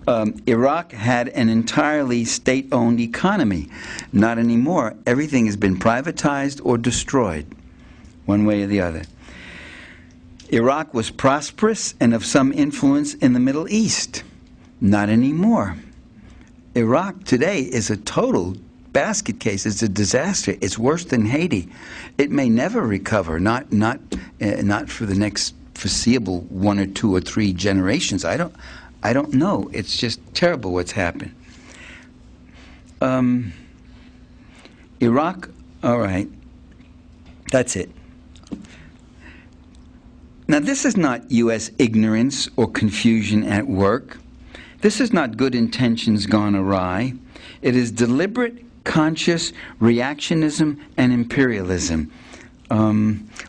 Iraq had an entirely state-owned economy. Not anymore. Everything has been privatized or destroyed, one way or the other. Iraq was prosperous and of some influence in the Middle East. Not anymore. Iraq today is a total basket case. It's a disaster. It's worse than Haiti. It may never recover, not for the next foreseeable 1 or 2 or 3 generations. I don't know. It's just terrible what's happened. Iraq, all right. That's it. Now, this is not U.S. ignorance or confusion at work. This is not good intentions gone awry. It is deliberate, conscious reactionism and imperialism.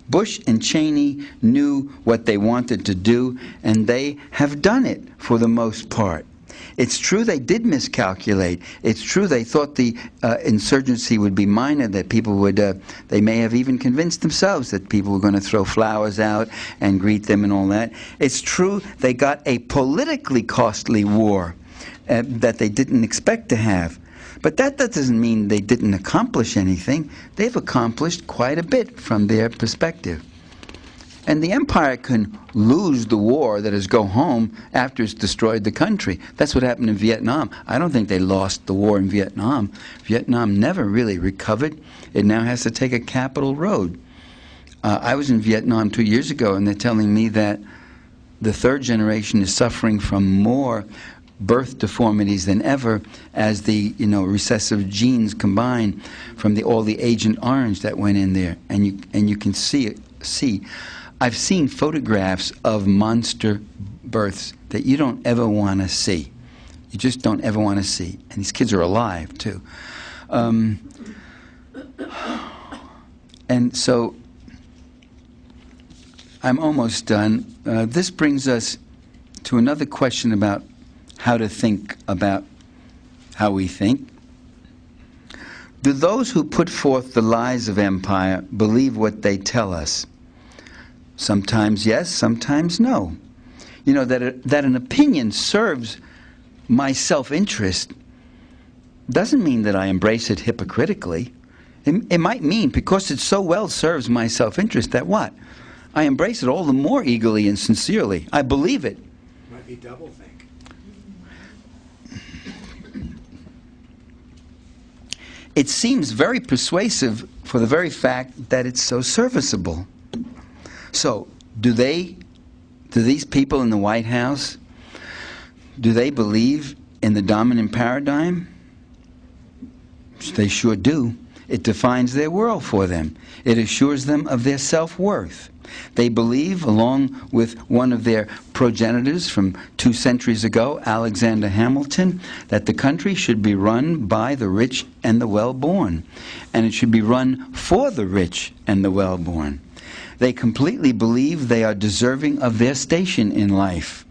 Bush and Cheney knew what they wanted to do, and they have done it for the most part. It's true they did miscalculate. It's true they thought the insurgency would be minor, that people would, they may have even convinced themselves that people were going to throw flowers out and greet them and all that. It's true they got a politically costly war that they didn't expect to have. But that doesn't mean they didn't accomplish anything. They've accomplished quite a bit from their perspective. And the empire can lose the war, that is, go home after it's destroyed the country. That's what happened in Vietnam. I don't think they lost the war in Vietnam. Vietnam never really recovered. It now has to take a capital road. I was in Vietnam 2 years ago, and they're telling me that the third generation is suffering from more birth deformities than ever as the recessive genes combine from all the Agent Orange that went in there, and you can see. I've seen photographs of monster births that you don't ever want to see. You just don't ever want to see, and these kids are alive too. And so I'm almost done. This brings us to another question about how to think about how we think. Do those who put forth the lies of empire believe what they tell us? Sometimes yes, sometimes no. You know, that an opinion serves my self-interest doesn't mean that I embrace it hypocritically. It might mean, because it so well serves my self-interest, that what? I embrace it all the more eagerly and sincerely. I believe it. Might be doublethink. It seems very persuasive for the very fact that it's so serviceable. So, do these people in the White House, do they believe in the dominant paradigm? They sure do. It defines their world for them. It assures them of their self-worth. They believe, along with one of their progenitors from 2 centuries ago, Alexander Hamilton, that the country should be run by the rich and the well-born, and it should be run for the rich and the well-born. They completely believe they are deserving of their station in life.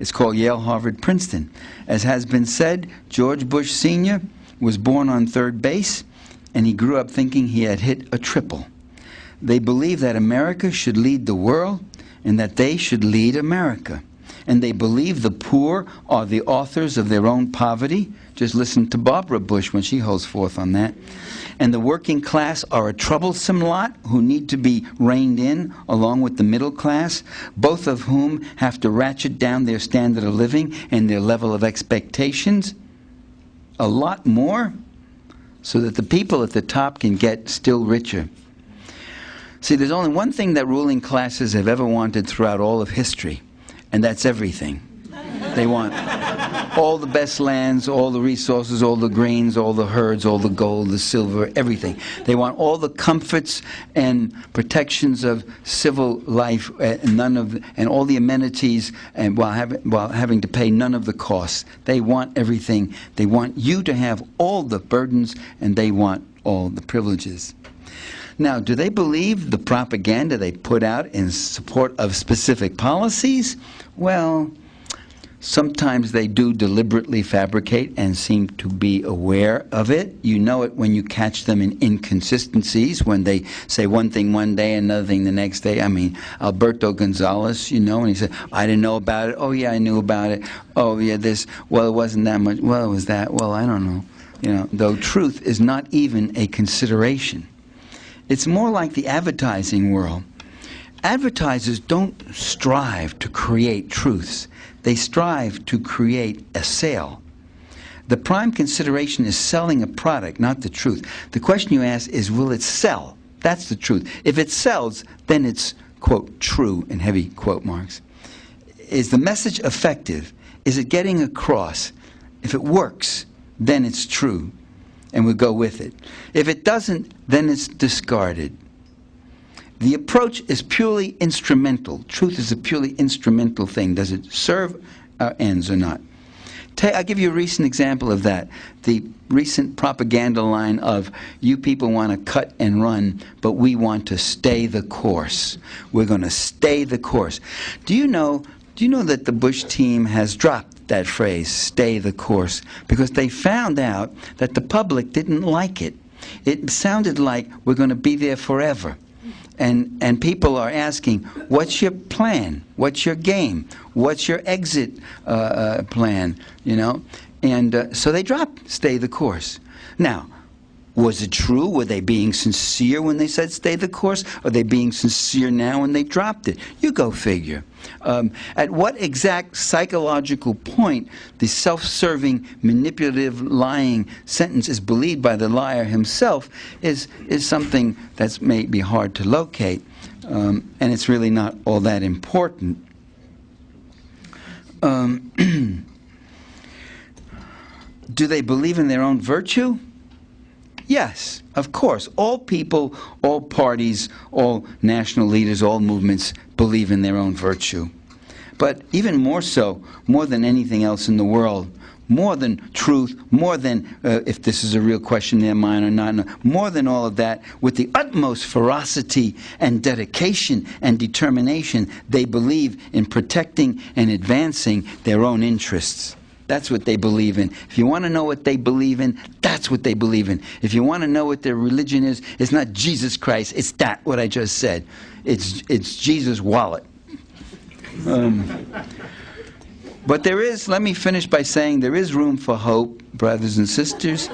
It's called Yale, Harvard, Princeton. As has been said, George Bush Sr. was born on third base, and he grew up thinking he had hit a triple. They believe that America should lead the world and that they should lead America. and they believe the poor are the authors of their own poverty. Just listen to Barbara Bush when she holds forth on that. And the working class are a troublesome lot who need to be reined in along with the middle class, both of whom have to ratchet down their standard of living and their level of expectations a lot more so that the people at the top can get still richer. See, there's only one thing that ruling classes have ever wanted throughout all of history, and that's everything. They want all the best lands, all the resources, all the grains, all the herds, all the gold, the silver, everything. They want all the comforts and protections of civil life, and all the amenities, and while having to pay none of the costs. They want everything. They want you to have all the burdens, and they want all the privileges. Now, do they believe the propaganda they put out in support of specific policies? Well, sometimes they do deliberately fabricate and seem to be aware of it. You know it when you catch them in inconsistencies, when they say one thing one day, another thing the next day. I mean, Alberto Gonzalez, you know, and he said, I didn't know about it. Oh, yeah, I knew about it. Oh, yeah, this. Well, it wasn't that much. Well, it was that. Well, I don't know. You know, though truth is not even a consideration. It's more like the advertising world. Advertisers don't strive to create truths. They strive to create a sale. The prime consideration is selling a product, not the truth. The question you ask is, will it sell? That's the truth. If it sells, then it's, quote, true, in heavy quote marks. Is the message effective? Is it getting across? If it works, then it's true, and we'll go with it. If it doesn't, then it's discarded. The approach is purely instrumental. Truth is a purely instrumental thing. Does it serve our ends or not? I'll give you a recent example of that. The recent propaganda line of, you people want to cut and run, but we want to stay the course. We're going to stay the course. Do you know that the Bush team has dropped that phrase, stay the course, because they found out that the public didn't like it. It sounded like we're going to be there forever. And people are asking, what's your plan? What's your game? What's your exit plan? You know? And so they dropped stay the course. Now, was it true? Were they being sincere when they said stay the course? Are they being sincere now when they dropped it? You go figure. At what exact psychological point the self-serving, manipulative, lying sentence is believed by the liar himself is something that's may be hard to locate, and it's really not all that important. Do they believe in their own virtue? Yes, of course. All people, all parties, all national leaders, all movements believe in their own virtue. But even more so, more than anything else in the world, more than truth, more than if this is a real question in their mind or not, more than all of that, with the utmost ferocity and dedication and determination, they believe in protecting and advancing their own interests. That's what they believe in. If you want to know what they believe in, that's what they believe in. If you want to know what their religion is, it's not Jesus Christ, it's that, what I just said. It's Jesus' wallet. But there is, let me finish by saying, there is room for hope, brothers and sisters.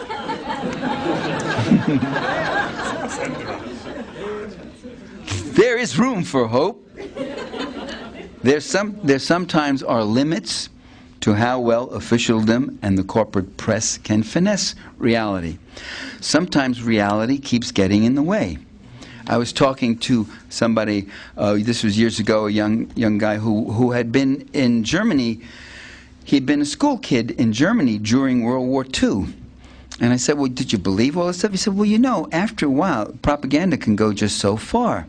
There is room for hope. There sometimes are limits to how well officialdom and the corporate press can finesse reality. Sometimes reality keeps getting in the way. I was talking to somebody, this was years ago, a young guy who had been in Germany. He'd been a school kid in Germany during World War II. And I said, well, did you believe all this stuff? He said, well, you know, after a while, propaganda can go just so far.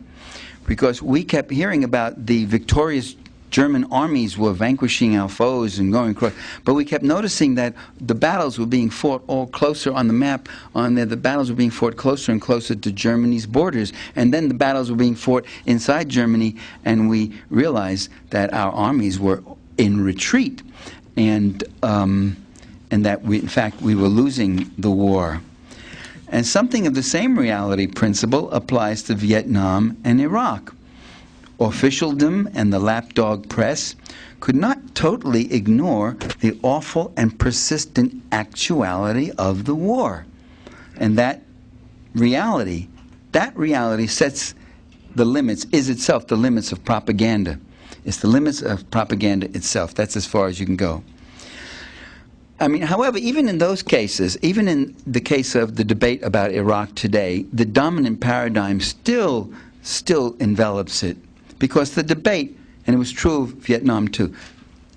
Because we kept hearing about the victorious German armies were vanquishing our foes and going across. But we kept noticing that the battles were being fought all closer on the map. On there, the battles were being fought closer and closer to Germany's borders. And then the battles were being fought inside Germany, and we realized that our armies were in retreat, and that in fact we were losing the war. And something of the same reality principle applies to Vietnam and Iraq. officialdom and the lapdog press could not totally ignore the awful and persistent actuality of the war. And that reality sets the limits, is itself the limits of propaganda. It's the limits of propaganda itself. That's as far as you can go. I mean, however, even in those cases, even in the case of the debate about Iraq today, the dominant paradigm still envelops it. Because the debate, and it was true of Vietnam too,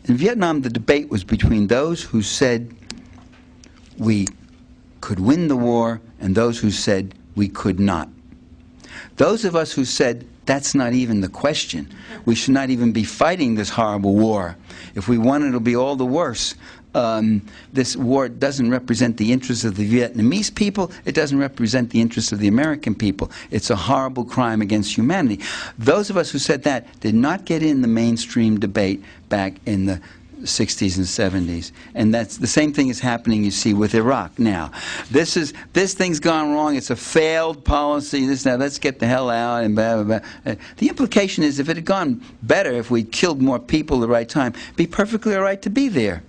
in Vietnam the debate was between those who said we could win the war and those who said we could not. Those of us who said that's not even the question, we should not even be fighting this horrible war. If we won, it'll be all the worse. This war doesn't represent the interests of the Vietnamese people. It doesn't represent the interests of the American people. It's a horrible crime against humanity. Those of us who said that did not get in the mainstream debate back in the 60s and 70s. And that's the same thing is happening, you see, with Iraq now. This thing's gone wrong. It's a failed policy. Now, let's get the hell out and blah, blah, blah. The implication is if it had gone better, if we'd killed more people at the right time, it'd be perfectly all right to be there.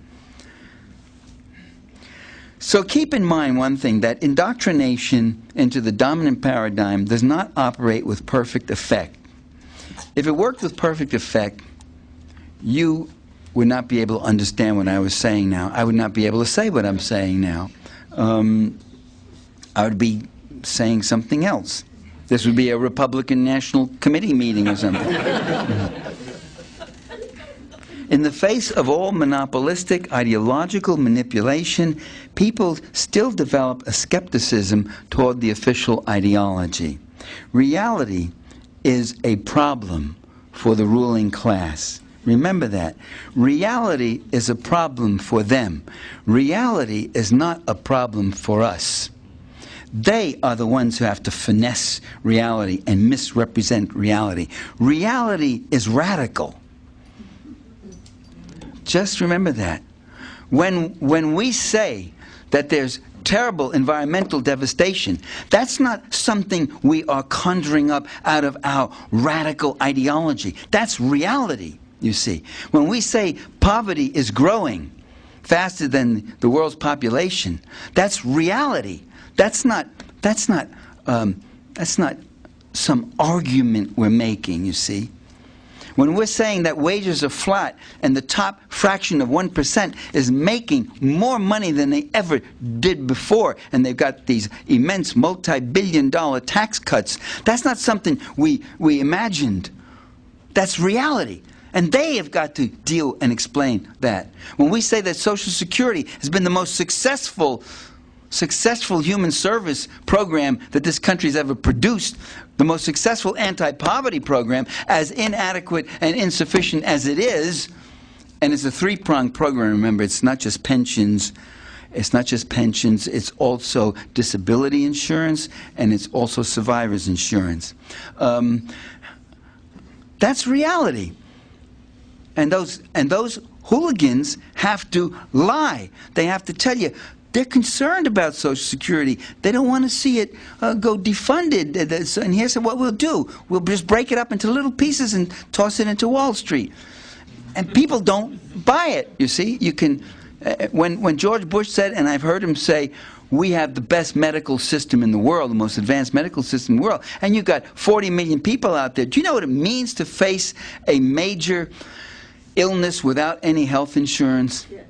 So keep in mind one thing, that indoctrination into the dominant paradigm does not operate with perfect effect. If it worked with perfect effect, you would not be able to understand what I was saying now. I would not be able to say what I'm saying now. I would be saying something else. This would be a Republican National Committee meeting or something. In the face of all monopolistic ideological manipulation, people still develop a skepticism toward the official ideology. Reality is a problem for the ruling class. Remember that. Reality is a problem for them. Reality is not a problem for us. They are the ones who have to finesse reality and misrepresent reality. Reality is radical. Just remember that. When we say that there's terrible environmental devastation, that's not something we are conjuring up out of our radical ideology. That's reality, you see. When we say poverty is growing faster than the world's population, that's reality. That's not some argument we're making, you see. When we're saying that wages are flat and the top fraction of 1% is making more money than they ever did before, and they've got these immense multi-billion-dollar tax cuts, that's not something we imagined. That's reality. And they have got to deal and explain that. When we say that Social Security has been the most successful human service program that this country's ever produced, the most successful anti-poverty program, as inadequate and insufficient as it is, and it's a three-pronged program, remember, it's not just pensions, it's also disability insurance, and it's also survivor's insurance. That's reality. And those hooligans have to lie. They have to tell you, they're concerned about Social Security. They don't want to see it go defunded. And here's what we'll do. We'll just break it up into little pieces and toss it into Wall Street. And people don't buy it, you see. You can, when George Bush said, and I've heard him say, we have the best medical system in the world, the most advanced medical system in the world, and you've got 40 million people out there. Do you know what it means to face a major illness without any health insurance? Yeah.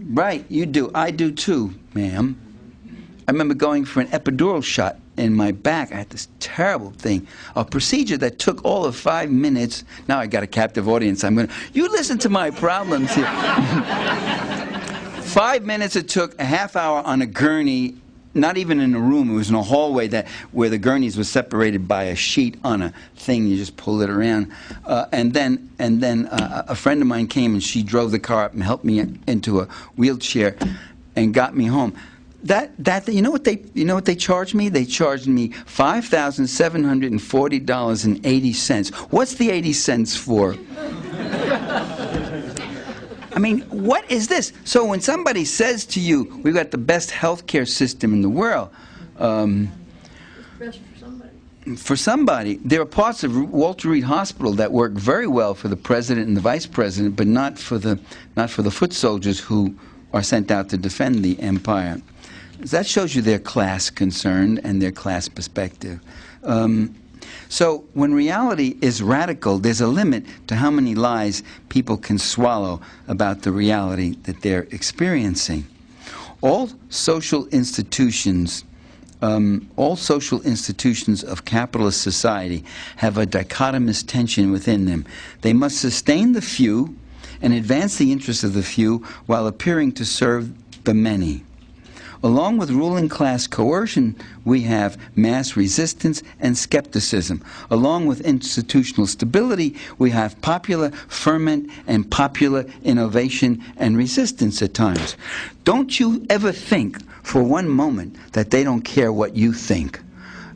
Right, you do. I do too, ma'am. I remember going for an epidural shot in my back. I had this terrible thing, a procedure that took all of 5 minutes. Now I got a captive audience. You listen to my problems here. 5 minutes it took, a half hour on a gurney, not even in a room. It was in a hallway where the gurneys were separated by a sheet on a thing. You just pull it around. And then a friend of mine came and she drove the car up and helped me into a wheelchair and got me home. You know what they charged me? They charged me $5,740.80. What's the 80 cents for? I mean, what is this? So when somebody says to you, we've got the best healthcare system in the world, It's best for somebody. for somebody, there are parts of Walter Reed Hospital that work very well for the president and the vice president, but not for the foot soldiers who are sent out to defend the empire. That shows you their class concern and their class perspective. So when reality is radical, there's a limit to how many lies people can swallow about the reality that they're experiencing. All social institutions of capitalist society have a dichotomous tension within them. They must sustain the few and advance the interests of the few while appearing to serve the many. Along with ruling class coercion, we have mass resistance and skepticism. Along with institutional stability, we have popular ferment and popular innovation and resistance at times. Don't you ever think for one moment that they don't care what you think.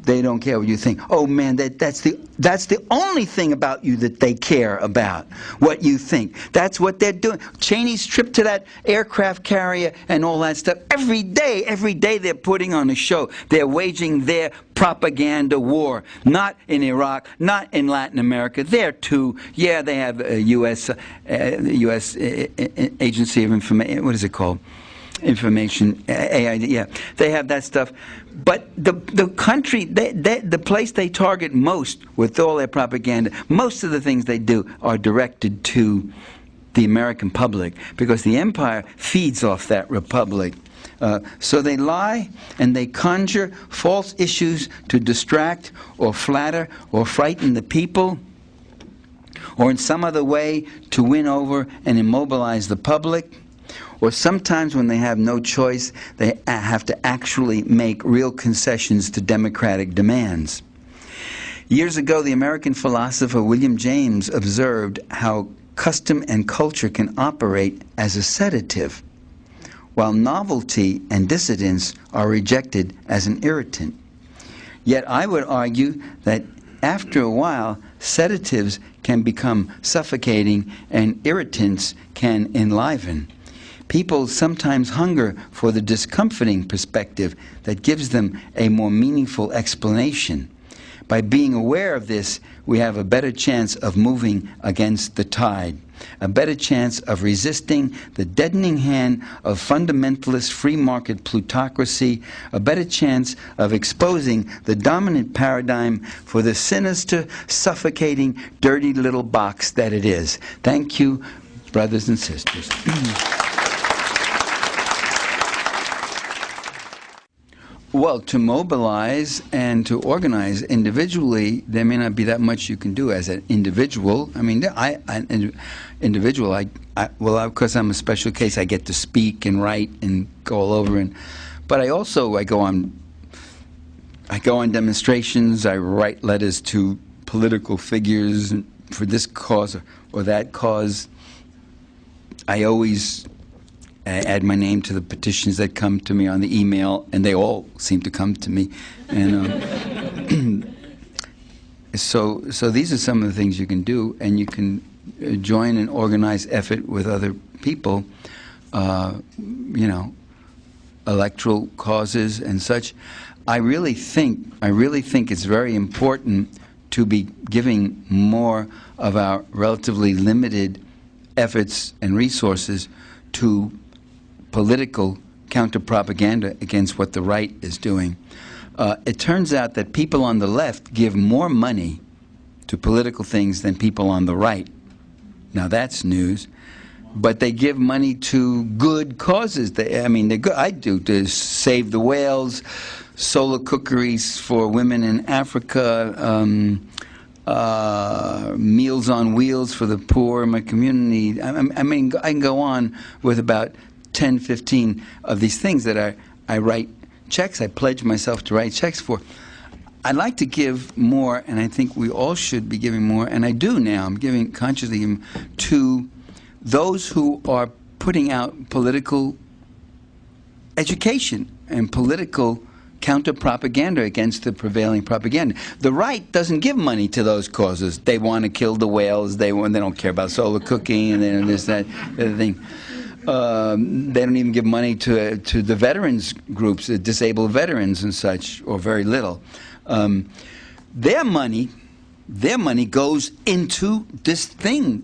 They don't care what you think. Oh man, that's the only thing about you that they care about, what you think. That's what they're doing. Cheney's trip to that aircraft carrier and all that stuff. Every day they're putting on a show. They're waging their propaganda war. Not in Iraq, not in Latin America. There too. Yeah, they have a U.S. Agency of Information. What is it called? Information, AID, yeah, they have that stuff. But the country, the place they target most with all their propaganda, most of the things they do are directed to the American public because the empire feeds off that republic. So they lie and they conjure false issues to distract or flatter or frighten the people, or in some other way to win over and immobilize the public. Or sometimes when they have no choice, they have to actually make real concessions to democratic demands. Years ago, the American philosopher William James observed how custom and culture can operate as a sedative, while novelty and dissidence are rejected as an irritant. Yet I would argue that after a while, sedatives can become suffocating and irritants can enliven. People sometimes hunger for the discomforting perspective that gives them a more meaningful explanation. By being aware of this, we have a better chance of moving against the tide, a better chance of resisting the deadening hand of fundamentalist free market plutocracy, a better chance of exposing the dominant paradigm for the sinister, suffocating, dirty little box that it is. Thank you, brothers and sisters. Well, to mobilize and to organize individually, there may not be that much you can do as an individual. I mean, well, of course, I'm a special case. I get to speak and write and go all over, but I go on demonstrations. I write letters to political figures for this cause or that cause. I always add my name to the petitions that come to me on the email, and they all seem to come to me. And so these are some of the things you can do, and you can join an organized effort with other people, electoral causes and such. I really think it's very important to be giving more of our relatively limited efforts and resources to political counter-propaganda against what the right is doing. It turns out that people on the left give more money to political things than people on the right. Now that's news. But they give money to good causes. They're good. I do, to save the whales, solar cookeries for women in Africa, Meals on Wheels for the poor in my community. I can go on with about 10, 15 of these things that I write checks. I pledge myself to write checks for. I'd like to give more, and I think we all should be giving more, and I do now. I'm giving consciously to those who are putting out political education and political counter-propaganda against the prevailing propaganda. The right doesn't give money to those causes. They want to kill the whales. They don't care about solar cooking and then this, that, the other thing. They don't even give money to the veterans groups, disabled veterans and such, or very little. their money goes into this thing,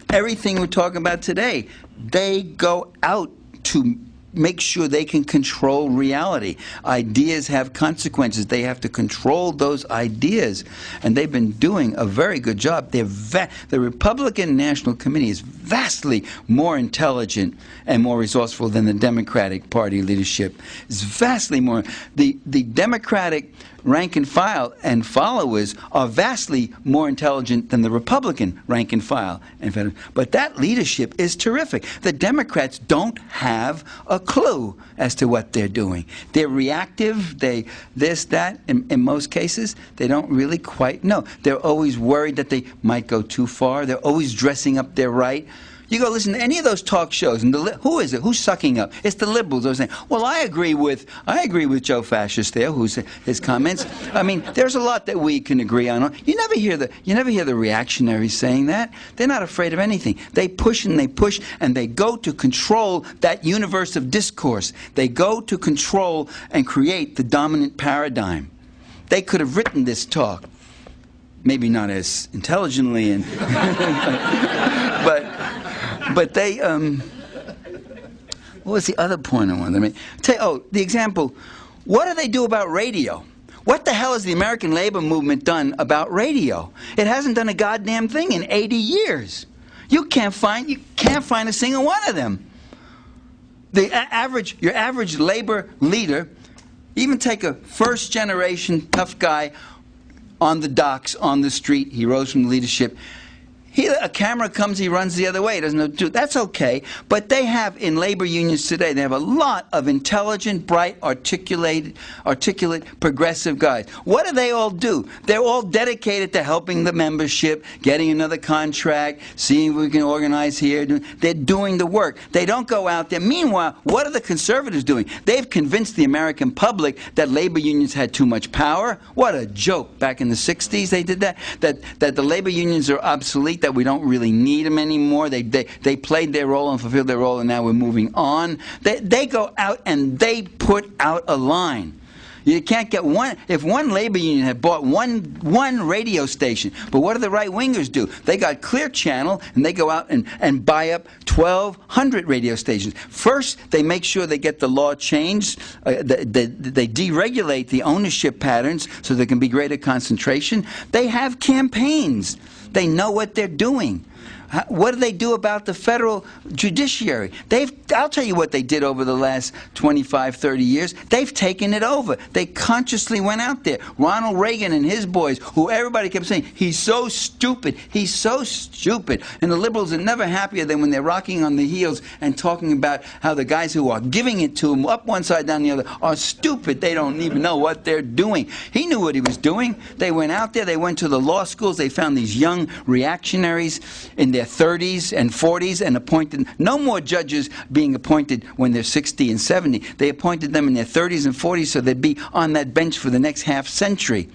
everything we're talking about today. They go out to make sure they can control reality. Ideas have consequences. They have to control those ideas. And they've been doing a very good job. The Republican National Committee is vastly more intelligent and more resourceful than the Democratic Party leadership. It's vastly more. The Democratic rank and file and followers are vastly more intelligent than the Republican rank and file. But that leadership is terrific. The Democrats don't have a clue as to what they're doing. They're reactive. This, that. In most cases, they don't really quite know. They're always worried that they might go too far. They're always dressing up their right. You go listen to any of those talk shows, and who is it? Who's sucking up? It's the liberals. They're saying, "Well, I agree with Joe Fascist there, who's his comments." I mean, there's a lot that we can agree on. You never hear the reactionaries saying that. They're not afraid of anything. They push and they push, and they go to control that universe of discourse. They go to control and create the dominant paradigm. They could have written this talk, maybe not as intelligently, and but they, what was the other point I wanted to make? The example, what do they do about radio? What the hell has the American labor movement done about radio? It hasn't done a goddamn thing in 80 years. You can't find a single one of them. Your average labor leader, even take a first-generation tough guy on the docks, on the street, he rose from the leadership. A camera comes, he runs the other way. He doesn't know what to do. That's okay. But they have, in labor unions today, they have a lot of intelligent, bright, articulate, progressive guys. What do they all do? They're all dedicated to helping the membership, getting another contract, seeing if we can organize here. They're doing the work. They don't go out there. Meanwhile, what are the conservatives doing? They've convinced the American public that labor unions had too much power. What a joke. Back in the 60s they did that. That the labor unions are obsolete, that we don't really need them anymore. They played their role and fulfilled their role, and now we're moving on. They go out and they put out a line. You can't get one. If one labor union had bought one radio station, but what do the right-wingers do? They got Clear Channel, and they go out and buy up 1,200 radio stations. First, they make sure they get the law changed. They deregulate the ownership patterns so there can be greater concentration. They have campaigns. They know what they're doing. What do they do about the federal judiciary? I'll tell you what they did over the last 25, 30 years. They've taken it over. They consciously went out there. Ronald Reagan and his boys, who everybody kept saying, he's so stupid, he's so stupid. And the liberals are never happier than when they're rocking on the heels and talking about how the guys who are giving it to them up one side, down the other, are stupid. They don't even know what they're doing. He knew what he was doing. They went out there. They went to the law schools. They found these young reactionaries in their 30s and 40s and appointed no more judges being appointed when they're 60 and 70. They appointed them in their 30s and 40s so they'd be on that bench for the next half century.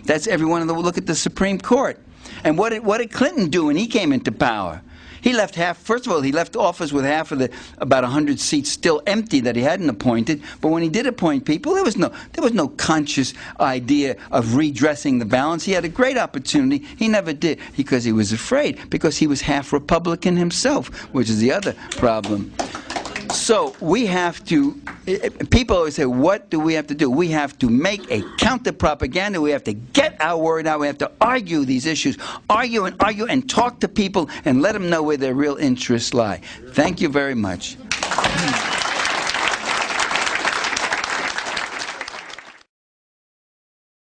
That's everyone in the look at the Supreme Court. And what did Clinton do when he came into power? He left first of all, he left office with half of about 100 seats still empty that he hadn't appointed. But when he did appoint people, there was no conscious idea of redressing the balance. He had a great opportunity. He never did because he was afraid, because he was half Republican himself, which is the other problem. So we have to, people always say, what do we have to do? We have to make a counter-propaganda. We have to get our word out. We have to argue these issues, argue and talk to people and let them know where their real interests lie. Thank you very much.